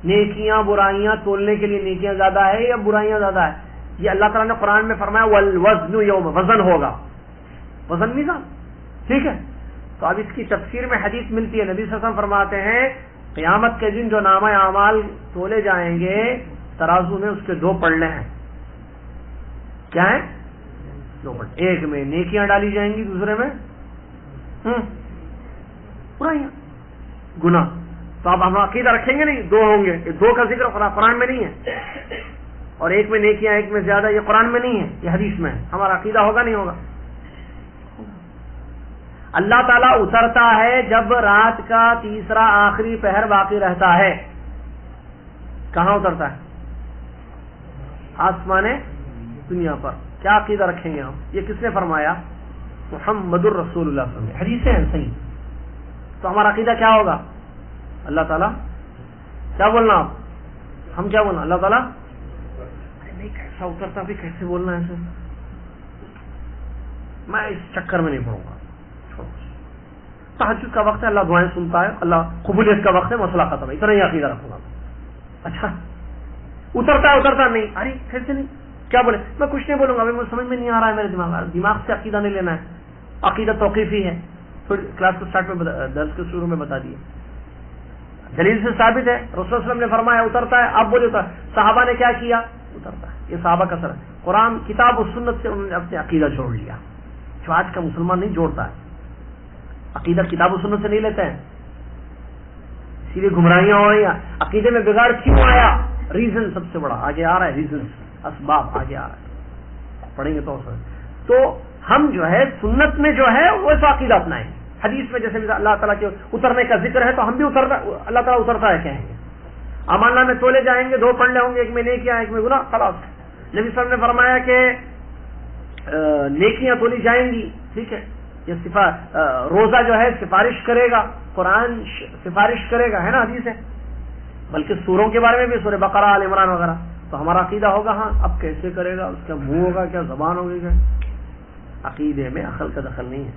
نیکیاں برائیاں تولنے کے لیے، نیکیاں زیادہ ہے یا برائیاں زیادہ ہے، یہ اللہ تعالیٰ نے قرآن میں فرمایا والوزن یوم، وزن ہوگا، وزن میزان، ٹھیک ہے۔ تو اب اس کی تفسیر میں حدیث ملتی ہے، نبی صلی اللہ علیہ وسلم فرماتے ہیں قیامت کے دن جو نامہ اعمال تولے جائیں گے ترازو میں، اس کے 2 پلڑے ہیں، کیا ہیں؟ 2 پلڑے، ایک میں نیکیاں ڈالی جائیں گی، دوسرے میں برائیاں، گناہ۔ تو اب ہم عقیدہ رکھیں گے نہیں، 2 ہوں گے، 2 کا ذکر قرآن میں نہیں ہے، اور ایک میں نیکیاں ایک میں زیادہ، یہ قرآن میں نہیں ہے، یہ حدیث میں ہے۔ ہمارا عقیدہ ہوگا نہیں ہوگا؟ اللہ تعالیٰ اترتا ہے جب رات کا تیسرا آخری پہر باقی رہتا ہے، کہاں اترتا ہے؟ آسمان دنیا پر۔ کیا عقیدہ رکھیں گے ہم؟ یہ کس نے فرمایا؟ محمد الرسول اللہ صلی اللہ علیہ وسلم، حدیثیں ہیں صحیح۔ تو ہمارا عقیدہ کیا ہوگا؟ اللہ تعالیٰ کیا بولنا؟ آپ ہم کیا بولنا؟ اللہ تعالیٰ نہیں کیسا اترتا بھی، کیسے بولنا ہے ایسے؟ میں اس چکر میں نہیں پڑوں گا، تہجد کا وقت ہے، اللہ دعائیں سنتا ہے، اللہ قبولیت کا وقت ہے، مسئلہ ختم ہے، اتنا ہی عقیدہ رکھوں گا۔ اچھا اترتا ہے، اترتا نہیں، ارے کیسے نہیں، کیا بولے؟ میں کچھ نہیں بولوں گا، ابھی مجھے سمجھ میں نہیں آ رہا ہے، میرے دماغ سے عقیدہ نہیں لینا ہے، عقیدہ توقیفی ہے۔ پھر کلاس کو اسٹارٹ میں درس کے شروع میں بتا دیے، دلیل سے ثابت ہے، رسول صلی اللہ علیہ وسلم نے فرمایا اترتا ہے، آپ بولے اترتا ہے، صحابہ نے کیا کیا؟ اترتا ہے، یہ صحابہ کا اثر ہے۔ قرآن کتاب و سنت سے انہوں نے اپنے عقیدہ جوڑ لیا، جو آج کا مسلمان نہیں جوڑتا ہے، عقیدہ کتاب و سنت سے نہیں لیتے ہیں، اسی لیے گمراہیاں ہو رہی ہیں۔ عقیدے میں بگاڑ کیوں آیا؟ ریزن سب سے بڑا آگے آ رہا ہے، ریزن، اسباب آگے آ رہا ہے، پڑھیں گے تو ہم جو ہے سنت میں جو ہے ویسا عقیدہ اپنائیں گے۔ حدیث میں جیسے اللہ تعالیٰ کے اترنے کا ذکر ہے تو ہم بھی اترنا، اللہ تعالیٰ اترتا ہے کہیں گے۔ امان اللہ میں تولے جائیں گے، 2 پلڑے ہوں گے، ایک میں نیکیاں ایک میں گناہ، خلاص۔ نبی صلی اللہ علیہ وسلم نے فرمایا کہ نیکیاں تولی جائیں گی، ٹھیک ہے، یہ روزہ جو ہے سفارش کرے گا، قرآن سفارش کرے گا، ہے نا حدیث ہے، بلکہ سوروں کے بارے میں بھی، سورہ بقرہ، آل عمران وغیرہ۔ تو ہمارا عقیدہ ہوگا ہاں، اب کیسے کرے گا، اس کا منہ ہوگا کیا، زبان ہوگی کیا؟ عقیدے میں عقل کا دخل نہیں ہے،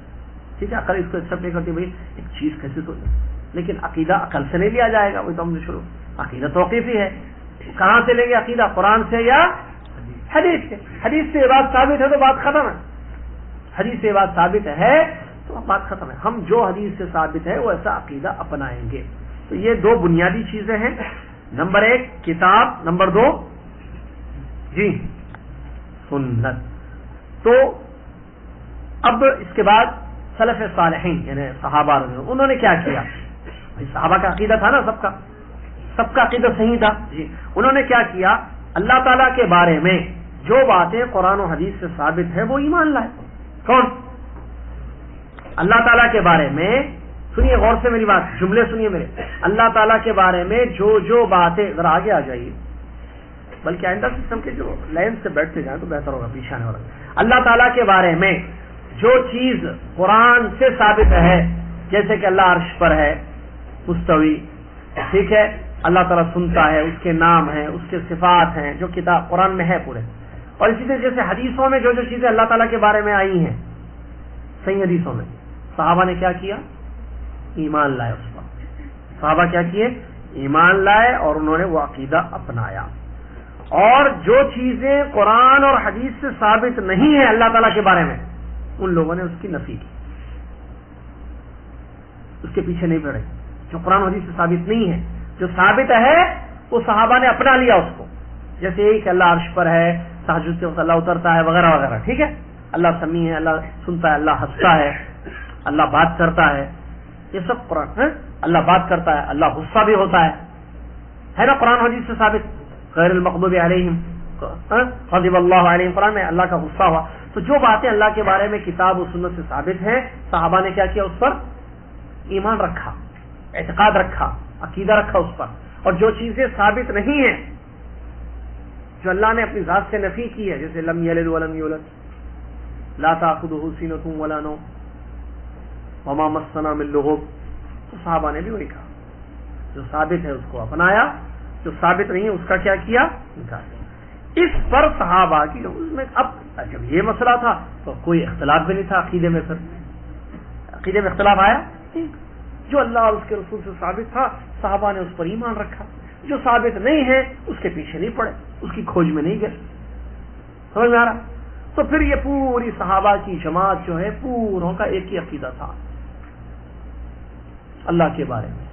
ٹھیک ہے، عقل اس کو ایکسپٹ نہیں کرتی، بھائی ایک چیز کیسے تو، لیکن عقیدہ عقل سے نہیں لیا جائے گا، وہی تو ہم نے شروع، عقیدہ توقیفی ہے، کہاں سے لیں گے عقیدہ؟ قرآن سے یا حدیث سے؟ حدیث سے یہ بات ثابت ہے تو بات ختم ہے، حدیث سے یہ بات ثابت ہے تو بات ختم ہے، ہم جو حدیث سے ثابت ہے وہ ایسا عقیدہ اپنائیں گے۔ تو یہ 2 بنیادی چیزیں ہیں، نمبر 1 کتاب، نمبر 2 جی سنت۔ تو اب اس کے بعد سلف صالحین یعنی صحابہ انہوں نے کیا کیا؟ صحابہ کا عقیدہ تھا نا، سب کا عقیدہ صحیح تھا جی، انہوں نے کیا کیا؟ اللہ تعالیٰ کے بارے میں جو باتیں قرآن و حدیث سے ثابت ہے وہ ایمان لائے۔ کون؟ اللہ تعالیٰ کے بارے میں، سنیے غور سے میری بات، جملے سنیے میرے، اللہ تعالیٰ کے بارے میں جو باتیں، ذرا آگے آ جائیے، بلکہ آئندہ سسٹم کے جو لائن سے بیٹھتے جائیں تو بہتر ہوگا، پیچھے آنے والا۔ اللہ تعالیٰ کے بارے میں جو چیز قرآن سے ثابت ہے، جیسے کہ اللہ عرش پر ہے مستوی، ٹھیک ہے، اللہ تعالیٰ سنتا ہے، اس کے نام ہیں، اس کے صفات ہیں جو کتاب قرآن میں ہے پورے، اور اسی طرح جیسے حدیثوں میں جو جو چیزیں اللہ تعالیٰ کے بارے میں آئی ہیں صحیح حدیثوں میں، صحابہ نے کیا کیا؟ ایمان لائے اس پر. صحابہ کیا کیے؟ ایمان لائے اور انہوں نے وہ عقیدہ اپنایا. اور جو چیزیں قرآن اور حدیث سے ثابت نہیں ہیں اللہ تعالیٰ کے بارے میں، ان لوگوں نے اس کی نفی کی، اس کے پیچھے نہیں پڑے. جو قرآن و حدیث سے ثابت نہیں ہے، جو ثابت ہے وہ صحابہ نے اپنا لیا اس کو. جیسے یہی کہ اللہ عرش پر ہے، تہجد کے وقت اللہ اترتا ہے وغیرہ وغیرہ. ٹھیک ہے، اللہ سمیع ہے، اللہ سنتا ہے، اللہ ہنستا ہے، اللہ بات کرتا ہے، یہ سب قرآن ہے. اللہ بات کرتا ہے، اللہ غصہ بھی ہوتا ہے نا قرآن و حدیث سے ثابت. غیر المغضوب علیہم غضب اللہ علیہم، قرآن میں اللہ کا غصہ ہوا. تو جو باتیں اللہ کے بارے میں کتاب و سنت سے ثابت ہیں، صحابہ نے کیا کیا؟ اس پر ایمان رکھا، اعتقاد رکھا، عقیدہ رکھا اس پر. اور جو چیزیں ثابت نہیں ہیں، جو اللہ نے اپنی ذات سے نفی کی ہے، جیسے لم یلد ولم یولد، لا تأخذہ سنۃ ولا نوم، وما مسنا من لغوب، تو صحابہ نے بھی وہی کہا. جو ثابت ہے اس کو اپنایا، جو ثابت نہیں ہے اس کا کیا کیا؟ انکار. اس پر صحابہ کی اس میں اب جب یہ مسئلہ تھا تو کوئی اختلاف بھی نہیں تھا عقیدے میں. پھر عقیدے میں اختلاف آیا؟ جو اللہ اور اس کے رسول سے ثابت تھا صحابہ نے اس پر ایمان رکھا. جو ثابت نہیں ہے اس کے پیچھے نہیں پڑے، اس کی کھوج میں نہیں گئے. سمجھ میں آ رہا؟ تو پھر یہ پوری صحابہ کی جماعت جو ہے پوروں کا ایک ہی عقیدہ تھا اللہ کے بارے میں،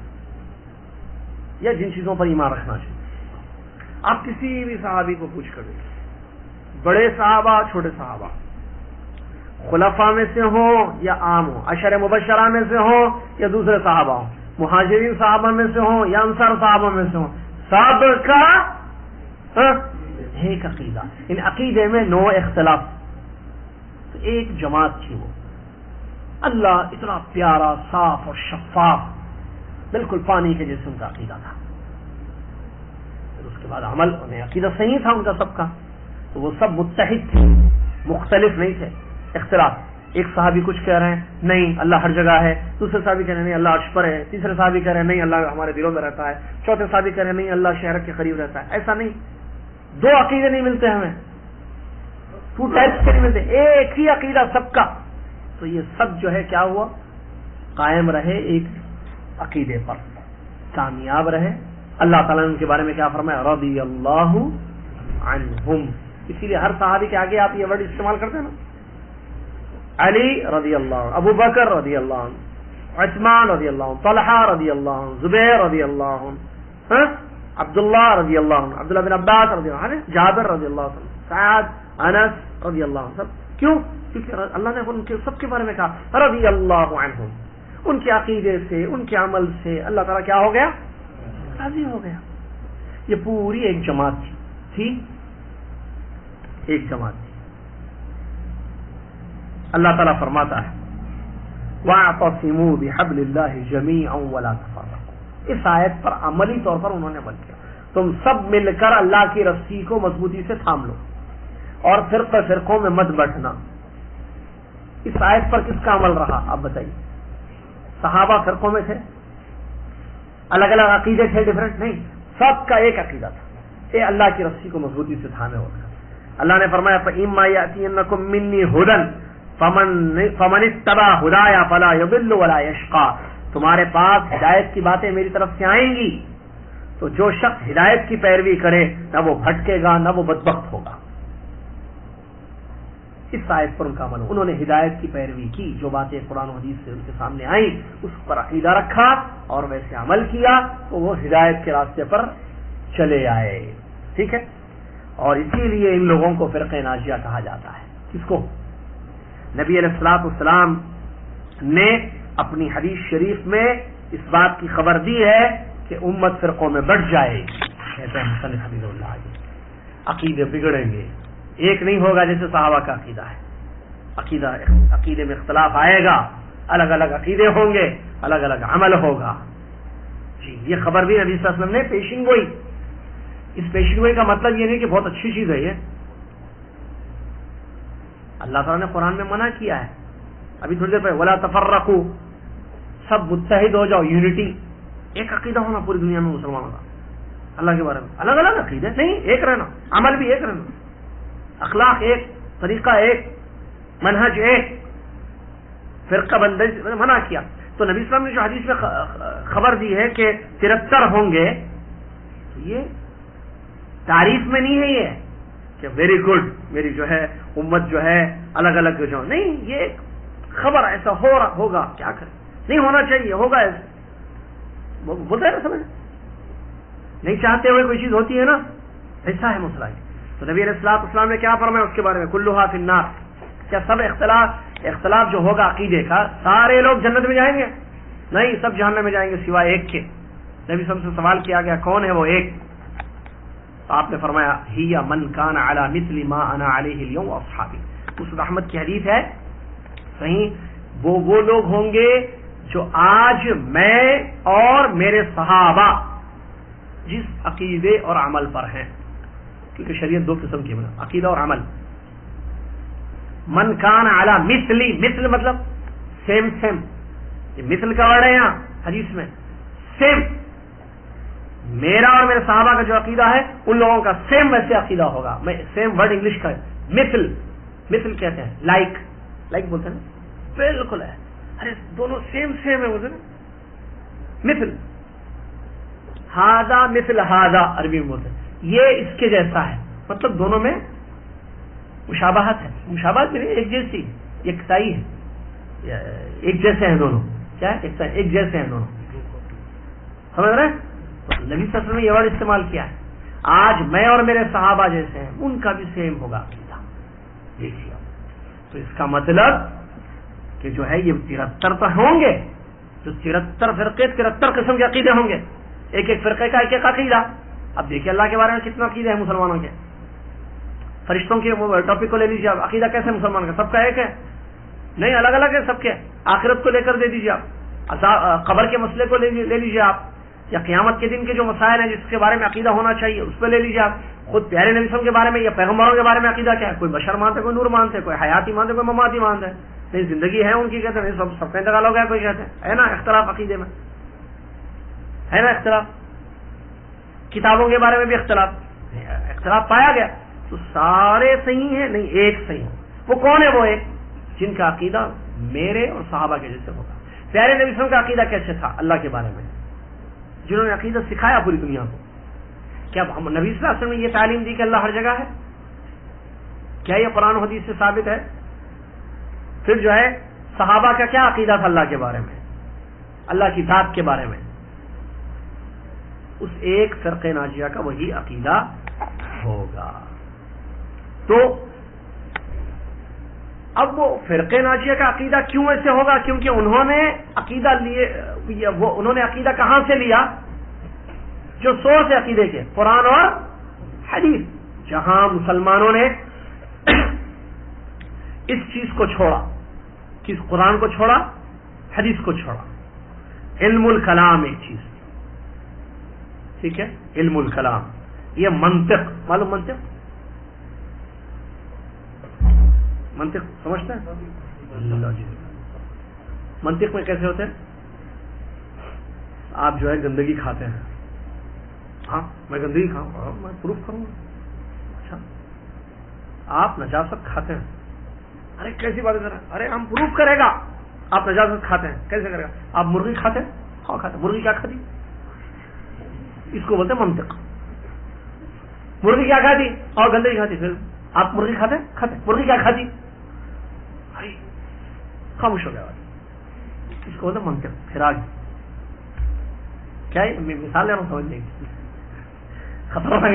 یا جن چیزوں پر ایمان رکھنا چاہیے. آپ کسی بھی صحابی کو پوچھ کر دیکھیں، بڑے صحابہ چھوٹے صحابہ، خلفاء میں سے ہوں یا عام ہوں، عشر مبشرہ میں سے ہوں یا دوسرے صحابہ ہوں، مہاجرین صحابہ میں سے ہوں یا انصار صحابہ میں سے ہوں، سب کا ایک عقیدہ. ان عقیدے میں نو اختلاف، تو ایک جماعت تھی. وہ اللہ اتنا پیارا، صاف اور شفاف، بالکل پانی کے جیسے ان کا عقیدہ تھا. پھر اس کے بعد عمل، انہیں عقیدہ صحیح تھا ان کا سب کا، تو وہ سب متحد تھے، مختلف نہیں تھے. اختلاف، ایک صحابی کچھ کہہ رہے ہیں نہیں اللہ ہر جگہ ہے، دوسرے صحابی کہہ رہے ہیں نہیں اللہ عرش پر ہے، تیسرے صحابی کہہ رہے ہیں نہیں اللہ ہمارے دلوں میں رہتا ہے، چوتھے صحابی کہہ رہے ہیں نہیں اللہ شہر کے قریب رہتا ہے. ایسا نہیں، دو عقیدے نہیں ملتے ہمیں، ٹو ٹائپس کے نہیں ملتے، ایک ہی عقیدہ سب کا. تو یہ سب جو ہے کیا ہوا؟ قائم رہے ایک عقیدے پر، کامیاب رہے. اللہ تعالیٰ نے ان کے بارے میں کیا فرمایا؟ رضی اللہ عنہم. اسی لیے ہر صحابی کے آگے آپ یہ ورڈ استعمال کرتے ہیں نا، علی رضی اللہ عنہ، ابو بکر رضی اللہ عنہ، عثمان رضی اللہ عنہ، طلحہ رضی اللہ عنہ، زبیر رضی اللہ عنہ، عبداللہ رضی اللہ عنہ، عبداللہ بن عباس رضی اللہ عنہ، جابر رضی اللہ عنہ، سعد، انس رضی اللہ عنہ. سب کیوں؟ کیونکہ اللہ نے ان کے سب کے بارے میں کہا رضی اللہ عنہم. ان کے عقیدے سے، ان کے عمل سے اللہ تعالیٰ کیا ہو گیا؟ راضی ہو گیا. یہ پوری ایک جماعت تھی، ایک جماعت تھی. اللہ تعالیٰ فرماتا ہے وَاعْتَصِمُوا بِحَبْلِ اللَّهِ جَمِيعًا وَلَا تَفَرَّقُوا. اس آیت پر عملی طور پر انہوں نے عمل کیا. تم سب مل کر اللہ کی رسی کو مضبوطی سے تھام لو اور فرقوں میں مت بٹنا. اس آیت پر کس کا عمل رہا آپ بتائیے؟ صحابہ فرقوں میں تھے، الگ الگ عقیدے تھے، ڈفرنٹ نہیں، سب کا ایک عقیدہ تھا، اے اللہ کی رسی کو مضبوطی سے تھامے ہوگا. اللہ نے فرمایا فَإِمَّا يَأْتِيَنَّكُم مِّنِّي هُدًى فَمَنِ اتَّبَعَ هُدَايَ فَلَا يَضِلُّ وَلَا يَشْقَىٰ. تمہارے پاس ہدایت کی باتیں میری طرف سے آئیں گی تو جو شخص ہدایت کی پیروی کرے نہ وہ بھٹکے گا نہ وہ بدبخت ہوگا. اس آیت پر ان کا عمل، انہوں نے ہدایت کی پیروی کی، جو باتیں قرآن و حدیث سے ان کے سامنے آئیں اس پر عقیدہ رکھا اور ویسے عمل کیا تو وہ ہدایت کے راستے پر چلے آئے. ٹھیک ہے، اور اسی لیے ان لوگوں کو فرقہ ناجیہ کہا جاتا ہے. کس کو؟ نبی علیہ الصلوۃ والسلام نے اپنی حدیث شریف میں اس بات کی خبر دی ہے کہ امت فرقوں میں بٹ جائے گی. کہتے ہیں مصنف حفظہ اللہ علیہ عقیدے بگڑیں گے، ایک نہیں ہوگا جیسے صحابہ کا عقیدہ ہے. عقیدے میں اختلاف آئے گا، الگ الگ عقیدے ہوں گے، الگ الگ عمل ہوگا. جی یہ خبر بھی نبی صلی اللہ علیہ وسلم نے پیشین گوئی. اس پیشین گوئی کا مطلب یہ نہیں کہ بہت اچھی چیز ہے، یہ اللہ تعالیٰ نے قرآن میں منع کیا ہے. ابھی تھوڑی دیر پہ ولا تفرقوا، سب متحد ہو جاؤ، یونٹی، ایک عقیدہ ہونا پوری دنیا میں مسلمانوں کا اللہ کے بارے میں. الگ الگ عقیدے نہیں، ایک رہنا، عمل بھی ایک رہنا. اخلاق ایک، طریقہ ایک، منہج ایک، فرقہ بندی سے منع کیا. تو نبی صلی اللہ علیہ وسلم نے جو حدیث میں خبر دی ہے کہ 73 ہوں گے، تو یہ تعریف میں نہیں ہے یہ کہ ویری گڈ میری جو ہے امت جو ہے الگ الگ جو نہیں، یہ خبر ایسا ہوگا، کیا کریں، نہیں ہونا چاہیے، ہوگا ایسے بولتا ہے نا، سمجھ نہیں چاہتے ہوئے کوئی چیز ہوتی ہے نا، ایسا ہے مسئلہ. تو نبی علیہ الصلوۃ والسلام نے کیا فرمایا اس کے بارے میں؟ کلھا فی النار. کیا سب اختلاف جو ہوگا عقیدے کا سارے لوگ جنت میں جائیں گے؟ نہیں، سب جہنم میں جائیں گے سوائے ایک کے. نبی صلی اللہ علیہ وسلم سے سوال کیا گیا کون ہے وہ ایک؟ تو آپ نے فرمایا ہی من کان علی مثل ما انا علیہ اليوم واصحابی. مسند احمد کی حدیث ہے صحیح، وہ لوگ ہوں گے جو آج میں اور میرے صحابہ جس عقیدے اور عمل پر ہیں، کیونکہ شریعت دو قسم کی ہے، عقیدہ اور عمل. من کان علی مثلی، مثل مطلب سیم سیم، یہ مثل کا ورڈ ہے یہاں حدیث میں، سیم. میرا اور میرے صحابہ کا جو عقیدہ ہے ان لوگوں کا سیم ویسے عقیدہ ہوگا. میں سیم ورڈ انگلش کا ہے، مثل کہتے ہیں، لائک بولتے ہیں نا، بالکل ہے، ارے دونوں سیم ہے بولتے نا، مثل. ہاذا مثل ہاذا عربی میں بولتے ہیں، یہ اس کے جیسا ہے، مطلب دونوں میں مشابہت ہے. مشابہت بھی نہیں، ایک جیسی، یکسائی ہے، ایک جیسے ہیں دونوں. کیا ہے؟ ایک جیسے ہیں دونوں، سمجھ رہے ہیں؟ نبی صلی اللہ علیہ وسلم نے یہ ورڈ استعمال کیا ہے، آج میں اور میرے صحابہ جیسے ہیں ان کا بھی سیم ہوگا عقیدہ. دیکھیے تو اس کا مطلب کہ جو ہے یہ 73 تو ہوں گے، جو 73 فرقے 73 قسم کے عقیدے ہوں گے، ایک ایک فرقے کا ایک ایک عقیدہ. اب دیکھیے اللہ کے بارے میں کتنا عقیدے ہیں مسلمانوں کے. فرشتوں کے وہ ٹاپک کو لے لیجیے آپ، عقیدہ کیسے مسلمان کا؟ سب کا ایک ہے نہیں، الگ الگ ہے سب کے. آخرت کو لے کر دے دیجیے آپ، قبر کے مسئلے کو لے لیجیے آپ، یا قیامت کے دن کے جو مسائل ہیں جس کے بارے میں عقیدہ ہونا چاہیے اس پہ لے لیجیے آپ. خود پیارے نبی صلی اللہ علیہ وسلم کے بارے میں یا پیغمبروں کے بارے میں عقیدہ کیا ہے؟ کوئی بشر مانتے، کوئی نور مانتے، کوئی حیاتی مانتے، کوئی مماتی مانتے. نہیں زندگی ہے ان کی کہتے ہیں، سب کا انتقال ہو گیا کوئی کہتے ہیں، ہے نا اختلاف عقیدے میں، ہے نا اختلاف. کتابوں کے بارے میں بھی اختلاف پایا گیا. تو سارے صحیح ہیں؟ نہیں، ایک صحیح ہے. وہ کون ہے؟ وہ ایک جن کا عقیدہ میرے اور صحابہ کے جیسے ہوگا. پیارے نبی صلی اللہ علیہ وسلم کا عقیدہ کیسے تھا اللہ کے بارے میں؟ جنہوں نے عقیدہ سکھایا پوری دنیا کو. کیا نبی صلی اللہ علیہ وسلم نے یہ تعلیم دی کہ اللہ ہر جگہ ہے؟ کیا یہ قرآن و حدیث سے ثابت ہے؟ پھر جو ہے صحابہ کا کیا عقیدہ تھا اللہ کے بارے میں، اللہ کی ذات کے بارے میں؟ اس ایک فرقہ ناجیہ کا وہی عقیدہ ہوگا. تو اب وہ فرقہ ناجیہ کا عقیدہ کیوں ایسے ہوگا؟ کیونکہ انہوں نے عقیدہ انہوں نے عقیدہ کہاں سے لیا؟ جو سورس ہے عقیدے کے، قرآن اور حدیث. جہاں مسلمانوں نے اس چیز کو چھوڑا، کس قرآن کو چھوڑا، حدیث کو چھوڑا. علم الکلام ایک چیز، ٹھیک ہے، علم الکلام. یہ منطق، معلوم منطق سمجھتے ہیں؟ منطق میں کیسے ہوتے ہیں؟ آپ جو ہے گندگی کھاتے ہیں، ہاں میں گندگی کھاؤں، میں پروف کروں گا. اچھا آپ نجاست کھاتے ہیں، ارے کیسی بات ہے ذرا، ارے ہم پروف کرے گا. آپ نجاست کھاتے ہیں، کیسے کرے گا؟ آپ مرغی کھاتے ہیں، ہاں کھاتے ہیں. مرغی کیا کھاتی؟ اس کو بولتے ہیں منطق. مرغی کیا کھاتی؟ اور گندگی کھاتی. پھر آپ مرغی کھاتے مرغی کیا کھاتی؟ خاموش ہو گیا. اس کو بولتے ہیں منطق. پھر آگے کیا ہے؟ مثال لے رہا ہوں، سمجھنے کی خطرناک ہے.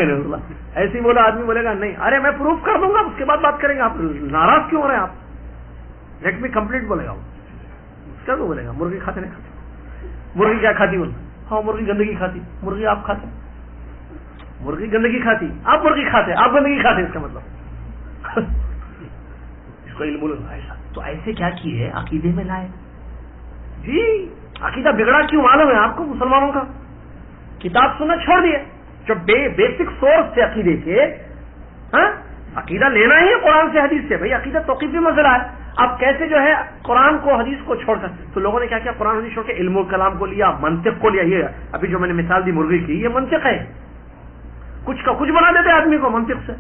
ایسے ہی بولا آدمی بولے گا نہیں ارے میں پروف کر دوں گا، اس کے بعد بات کریں گے. آپ ناراض کیوں ہو رہے ہیں؟ آپ لیٹ می کمپلیٹ بولے گا. اس کا بولے گا مرغی کھاتے نہیں کھاتے. مرغی کیا کھاتی؟ بول ہاں مرغی گندگی کھاتی. مرغی آپ کھاتے؟ مرغی گندگی کھاتی، آپ مرغی کھاتے، آپ گندگی کھاتے. اس کا مطلب اس کو علم ایسا. تو ایسے کیا کیے؟ عقیدے میں لائے. جی عقیدہ بگڑا کیوں معلوم ہے آپ کو؟ مسلمانوں کا کتاب سننا چھوڑ دیے. جو بیسک سورس تھے عقیدے کے، عقیدہ لینا ہی ہے قرآن سے حدیث سے. بھائی عقیدہ توقیفی مسئلہ ہے. اب کیسے جو ہے قرآن کو حدیث کو چھوڑ سکتے؟ تو لوگوں نے کیا کیا؟ قرآن حدیث چھوڑ کے علم و کلام کو لیا، منطق کو لیا. یہ ابھی جو میں نے مثال دی مرغی کی، یہ منطق ہے. کچھ کا کچھ بنا دیتے آدمی کو منطق سے.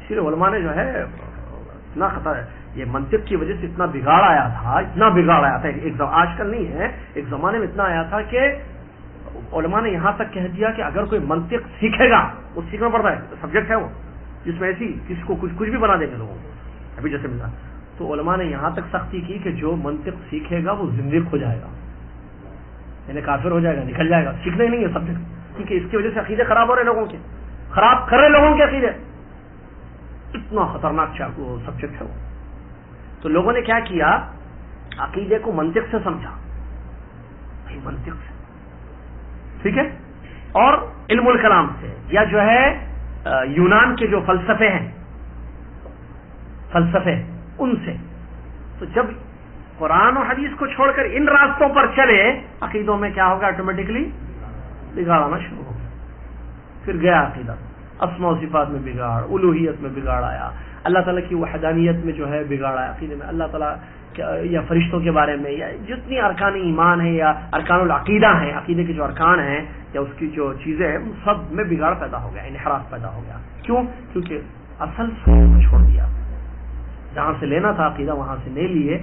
اس لیے علماء نے جو ہے اتنا خطر ہے، یہ منطق کی وجہ سے اتنا بگاڑ آیا تھا ایک آج کل نہیں ہے، ایک زمانے میں اتنا آیا تھا کہ علماء نے یہاں تک کہہ دیا کہ اگر کوئی منطق سیکھے گا، وہ سیکھنا پڑتا ہے، سبجیکٹ ہے وہ، جس میں ایسی کسی کو کچھ بھی بنا دیں گے لوگوں کو، ابھی جیسے مثال، تو علماء نے یہاں تک سختی کی کہ جو منطق سیکھے گا وہ زندگی ہو جائے گا، یعنی کافر ہو جائے گا، نکل جائے گا، سیکھنا ہی نہیں ہے سبجیکٹ، کیونکہ اس کی وجہ سے عقیدے خراب ہو رہے لوگوں کے، خراب کر رہے لوگوں کے عقیدے، اتنا خطرناک سبجیکٹ ہے وہ۔ تو لوگوں نے کیا کیا، عقیدے کو منطق سے سمجھا، منطق سے، ٹھیک ہے، اور علم الکلام سے، یا جو ہے یونان کے جو فلسفے ہیں، ان سے۔ تو جب قرآن و حدیث کو چھوڑ کر ان راستوں پر چلے، عقیدوں میں کیا ہوگا، آٹومیٹکلی بگاڑ آنا شروع ہو گیا، پھر گیا عقیدہ، اسماء و صفات میں بگاڑ، الوہیت میں بگاڑ آیا، اللہ تعالیٰ کی وحدانیت میں جو ہے بگاڑ آیا، عقیدے میں اللہ تعالیٰ یا فرشتوں کے بارے میں، یا جتنی ارکان ایمان ہے یا ارکان العقیدہ ہیں، عقیدے کے جو ارکان ہیں یا اس کی جو چیزیں ہیں، سب میں بگاڑ پیدا ہو گیا، انحراف پیدا ہو گیا۔ کیوں؟ کیونکہ اصل سنت کو چھوڑ دیا، جہاں سے لینا تھا عقیدہ وہاں سے نہیں لیے،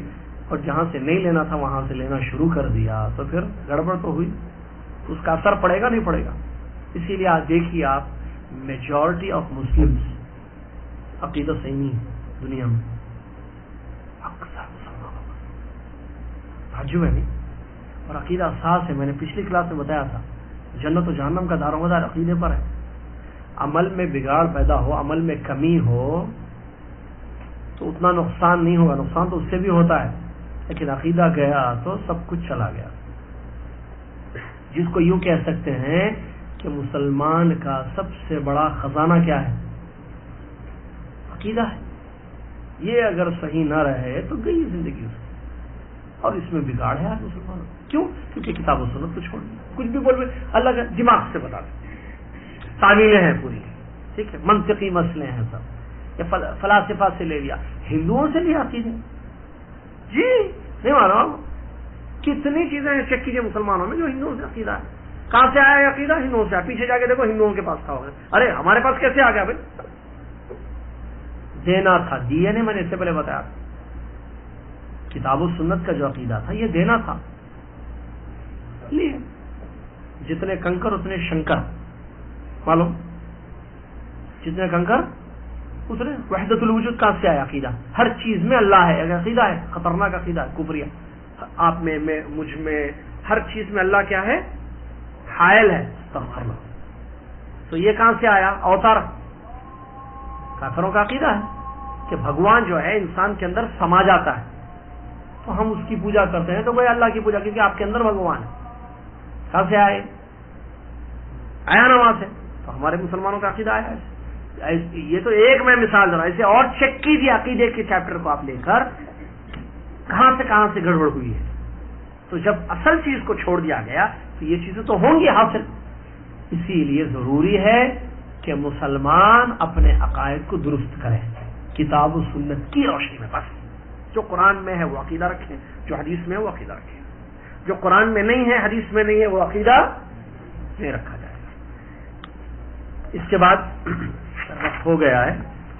اور جہاں سے نہیں لینا تھا وہاں سے لینا شروع کر دیا، تو پھر گڑبڑ تو ہوئی، اس کا اثر پڑے گا نہیں پڑے گا۔ اسی لیے آج دیکھیے آپ، میجورٹی آف مسلمس عقیدہ صحیح نہیں ہے دنیا میں، اکثر مسلمانوں کا تعجب ہے نہیں، اور عقیدہ اساس ہے۔ میں نے پچھلی کلاس میں بتایا تھا، جنت و جہنم کا دار و مدار عقیدے پر ہے۔ عمل میں بگاڑ پیدا ہو، عمل میں کمی ہو تو اتنا نقصان نہیں ہوگا، نقصان تو اس سے بھی ہوتا ہے، لیکن عقیدہ گیا تو سب کچھ چلا گیا، جس کو یوں کہہ سکتے ہیں کہ مسلمان کا سب سے بڑا خزانہ کیا ہے، عقیدہ ہے۔ یہ اگر صحیح نہ رہے تو گئی زندگی اس کی، اور اس میں بگاڑ ہے آج مسلمانوں۔ کیوں؟ کیونکہ کتاب و سنت کو چھوڑ دیا، کچھ بھی بول اللہ کا دماغ سے بتا دیں، تعمیلیں ہیں پوری، ٹھیک ہے، منطقی مسئلے ہیں سب، یا فلاسفہ سے لے لیا، ہندوؤں سے لیا عقیدے، جی نہیں معلوم کتنی چیزیں ہیں چیک کیجیے مسلمانوں میں جو ہندوؤں سے عقیدہ ہے۔ کہاں سے آیا عقیدہ؟ ہندوؤں سے آیا، پیچھے جا کے دیکھو ہندوؤں کے پاس تھا ہوگا، ارے ہمارے پاس کیسے آ گیا بھائی؟ دینا تھا، دیا نہیں، میں نے اس سے پہلے بتایا، کتاب و سنت کا جو عقیدہ تھا یہ دینا تھا، لیے جتنے کنکر اتنے شنکر، معلوم جتنے کنکر اتنے وحدت الوجود کہاں سے آیا عقیدہ؟ ہر چیز میں اللہ ہے، اگر عقیدہ ہے خطرناک عقیدہ ہے، کفریہ، آپ میں مجھ میں ہر چیز میں اللہ کیا ہے؟ حائل ہے، استغفر اللہ۔ تو یہ کہاں سے آیا؟ اوتار، کافروں کا عقیدہ ہے کہ بھگوان جو ہے انسان کے اندر سما جاتا ہے، تو ہم اس کی پوجا کرتے ہیں، تو وہ اللہ کی پوجا، کیونکہ آپ کے اندر بھگوان ہے۔ کہاں سے آئے؟ آیا نا وہاں سے، تو ہمارے مسلمانوں کا عقیدہ آیا ہے۔ یہ تو ایک میں مثال دے رہا ہوں، اسے اور چیک کیجیے عقیدے کے چیپٹر کو آپ لے کر، کہاں سے گڑبڑ ہوئی ہے۔ تو جب اصل چیز کو چھوڑ دیا گیا تو یہ چیزیں تو ہوں گی حاصل، اسی لیے ضروری ہے کہ مسلمان اپنے عقائد کو درست کریں، کتاب و سنت کی روشنی میں، بس جو قرآن میں ہے وہ عقیدہ رکھیں، جو حدیث میں ہے وہ عقیدہ رکھیں، جو قرآن میں نہیں ہے حدیث میں نہیں ہے وہ عقیدہ نہیں رکھا جائے گا۔ اس کے بعد وقت ہو گیا ہے،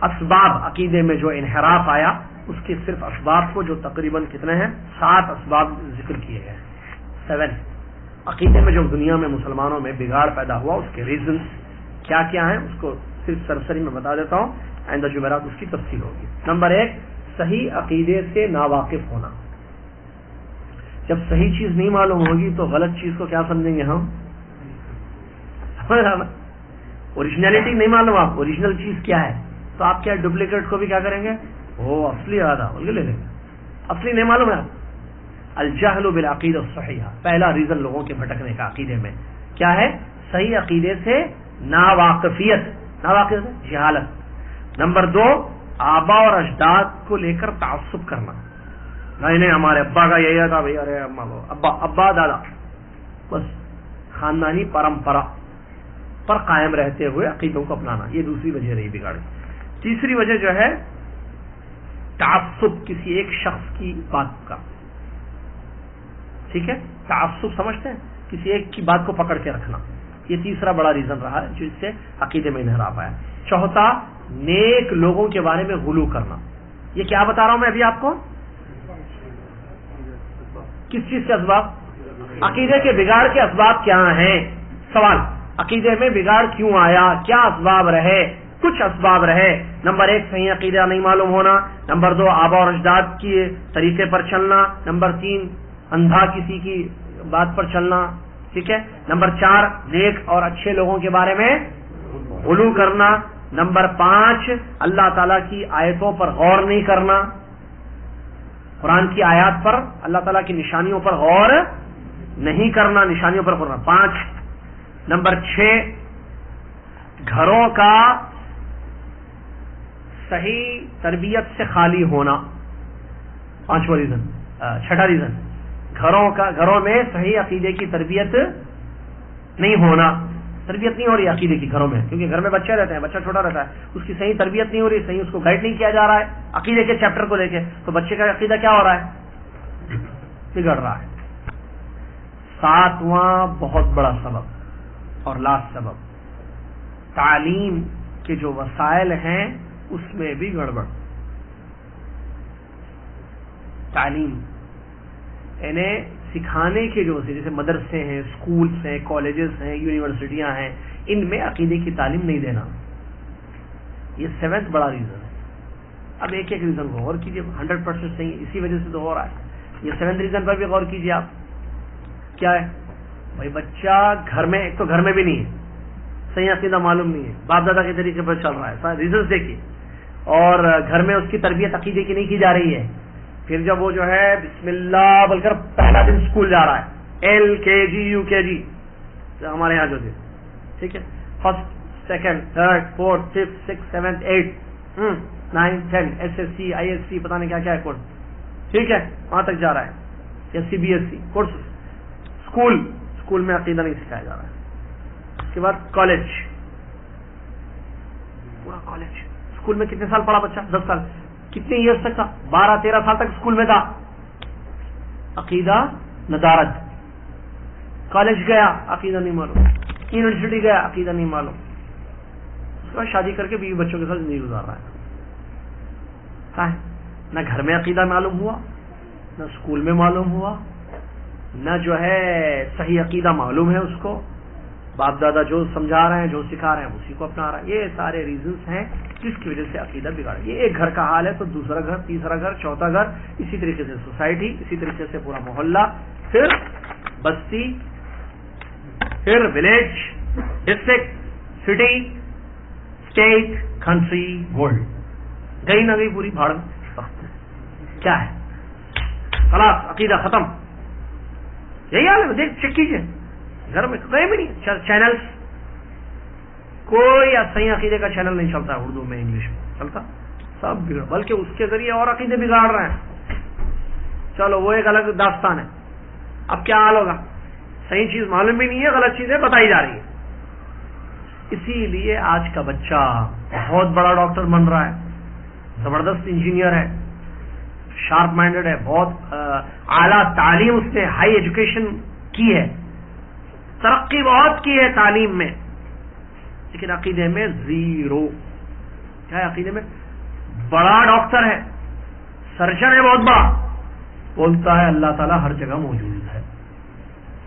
اسباب عقیدے میں جو انحراف آیا اس کے صرف اسباب کو، جو تقریباً کتنے ہیں، 7 اسباب ذکر کیے گئے، 7 عقیدے میں جو دنیا میں مسلمانوں میں بگاڑ پیدا ہوا، اس کے ریزنز کیا کیا ہیں، اس کو صرف سرسری میں بتا دیتا ہوں، آئندہ جمعرات اس کی تفصیل ہوگی۔ نمبر 1، صحیح عقیدے سے ناواقف ہونا۔ جب صحیح چیز نہیں معلوم ہوگی تو غلط چیز کو کیا سمجھیں گے ہم؟ اوریجنلٹی نہیں معلوم، آپ اوریجنل چیز کیا ہے تو آپ کیا ڈپلیکیٹ کو بھی کیا کریں گے؟ وہ اصلی آدھا بول کے لے لیں گے، اصلی نہیں معلوم ہے آپ۔ الجہل بالعقیدہ الصحیحہ، پہلا ریزن لوگوں کے بھٹکنے کا عقیدے میں کیا ہے؟ صحیح عقیدے سے ناواقفیت، جہالت۔ نمبر 2، آبا اور اجداد کو لے کر تعصب کرنا، نہیں ہمارے ابا کا یہی تھا بھائی، ارے ابا دادا، بس خاندانی پرمپرا پر قائم رہتے ہوئے عقیدوں کو اپنانا، یہ دوسری وجہ رہی بگاڑی۔ تیسری وجہ جو ہے تعصب، کسی ایک شخص کی بات کا، ٹھیک ہے، تعصب سمجھتے ہیں، کسی ایک کی بات کو پکڑ کے رکھنا، یہ تیسرا بڑا ریزن رہا ہے جس سے عقیدے میں انحراف آیا۔ چوتھا، نیک لوگوں کے بارے میں غلو کرنا. یہ کیا بتا رہا ہوں میں ابھی آپ کو؟ کس چیز کے اسباب؟ عقیدے کے بگاڑ کے اسباب کیا ہیں؟ سوال، عقیدے میں بگاڑ کیوں آیا؟ کیا اسباب رہے؟ کچھ اسباب رہے. نمبر 1 صحیح عقیدہ نہیں معلوم ہونا. نمبر 2 آبا اور اجداد کے طریقے پر چلنا. نمبر 3 اندھا کسی کی بات پر چلنا. ٹھیک ہے. نمبر 4 نیک اور اچھے لوگوں کے بارے میں غلو کرنا. نمبر 5 اللہ تعالیٰ کی آیتوں پر غور نہیں کرنا. قرآن کی آیات پر، اللہ تعالیٰ کی نشانیوں پر غور نہیں کرنا، نشانیوں پر غور. 5 نمبر 6 گھروں کا صحیح تربیت سے خالی ہونا. 5واں ریزن. 6واں ریزن گھروں میں صحیح عقیدے کی تربیت نہیں ہونا. تربیت نہیں ہو رہی عقیدے کی گھروں میں، کیونکہ گھر میں بچے رہتے ہیں، بچہ چھوٹا رہتا ہے، اس کی صحیح تربیت نہیں ہو رہی، صحیح اس کو گائیڈ نہیں کیا جا رہا ہے عقیدے کے چیپٹر کو لے کے، تو بچے کا عقیدہ کیا ہو رہا ہے؟ بگڑ رہا ہے. 7واں بہت بڑا سبب اور لاسٹ سبب، تعلیم کے جو وسائل ہیں اس میں بھی گڑبڑ. تعلیم یعنی سکھانے کے جو جیسے مدرسے ہیں، اسکولس ہیں، کالجز ہیں، یونیورسٹیاں ہیں، ان میں عقیدے کی تعلیم نہیں دینا. یہ 7واں بڑا ریزن ہے. اب ایک ایک ریزن کو غور کیجیے. 100% صحیح اسی وجہ سے تو ہو رہا ہے. یہ 7واں ریزن پر بھی غور کیجیے. آپ کیا ہے بھائی؟ بچہ گھر میں، ایک تو گھر میں بھی نہیں ہے، صحیح عقیدہ معلوم نہیں ہے، باپ دادا کے طریقے پر چل رہا ہے. ریزنس دیکھیے. اور گھر میں اس کی تربیت عقیدے کی نہیں کی جا رہی ہے. پھر جب وہ جو ہے بسم اللہ بول کر پہلا دن اسکول جا رہا ہے، LKG UKG ہمارے یہاں جو تھے، ٹھیک ہے، 1st 2nd 3rd 4th 5th 6th 7th 8th 9th 10th SSC ISC پتہ نہیں کیا کیا ہے کورس، ٹھیک ہے، وہاں تک جا رہا ہے. یا CBSE کورس. اسکول میں عقیدہ نہیں سکھایا جا رہا ہے. اس کے بعد کالج، پورا کالج. اسکول میں کتنے سال پڑھا بچہ؟ 10 سال. کتنے ایئرس تک تھا؟ 12-13 سال تک اسکول میں تھا. عقیدہ ندارت. کالج گیا، عقیدہ نہیں معلوم. یونیورسٹی گیا، عقیدہ نہیں معلوم. اس کے بعد شادی کر کے بیوی بچوں کے ساتھ زندگی گزار رہا ہے. نہ گھر میں عقیدہ معلوم ہوا، نہ اسکول میں معلوم ہوا، نہ جو ہے صحیح عقیدہ معلوم ہے اس کو. باپ دادا جو سمجھا رہے ہیں، جو سکھا رہے ہیں، اسی کو اپنا رہا ہے. یہ سارے ریزنس ہیں جس کی وجہ سے عقیدہ بگاڑا. یہ ایک گھر کا حال ہے تو دوسرا گھر، تیسرا گھر، چوتھا گھر، اسی طریقے سے سوسائٹی، اسی طریقے سے پورا محلہ، پھر بستی، پھر village, district, city, state, country, world. گئی نہ گئی پوری بھاڑ میں. کیا ہے؟ خلاص عقیدہ ختم. یہی حال ہے. دیکھ چیک کیجیے گھر میں کہیں بھی نہیں. چینلز کوئی صحیح عقیدے کا چینل نہیں چلتا، اردو میں انگلش میں چلتا، سب بگڑ، بلکہ اس کے ذریعے اور عقیدے بگاڑ رہے ہیں. چلو وہ ایک الگ داستان ہے. اب کیا حال ہوگا؟ صحیح چیز معلوم بھی نہیں ہے، غلط چیزیں بتائی جا رہی ہے. اسی لیے آج کا بچہ بہت بڑا ڈاکٹر بن رہا ہے، زبردست انجینئر ہے، شارپ مائنڈڈ ہے، بہت اعلیٰ تعلیم اس نے، ہائی ایجوکیشن کی ہے، ترقی بہت کی ہے تعلیم میں، لیکن عقیدے میں زیرو. کیا ہے عقیدے میں؟ بڑا ڈاکٹر ہے، سرجن ہے بہت بڑا، بولتا ہے اللہ تعالیٰ ہر جگہ موجود ہے.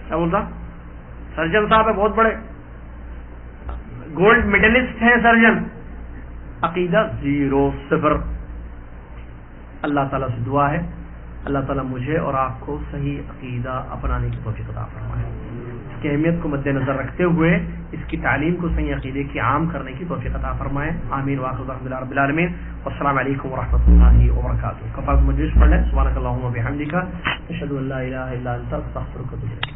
کیا بولتا؟ سرجن صاحب ہے بہت بڑے، گولڈ میڈلسٹ ہیں سرجن. عقیدہ زیرو، صفر. اللہ تعالیٰ سے دعا ہے اللہ تعالیٰ مجھے اور آپ کو صحیح عقیدہ اپنانے کی توفیق عطا فرمائے. اس کی اہمیت کو مد نظر رکھتے ہوئے اس کی تعلیم کو صحیح عقیدے کی عام کرنے کی توفیق عطا فرمائے. آمین. واخر دعوانا رب العالمین. والسلام علیکم ورحمۃ اللہ وبرکاتہ. کفایت مجلس پڑھ لیں. سبحانک اللہم و بحمدک، اشہد ان لا الہ الا انت، استغفرک و اتوب الیک.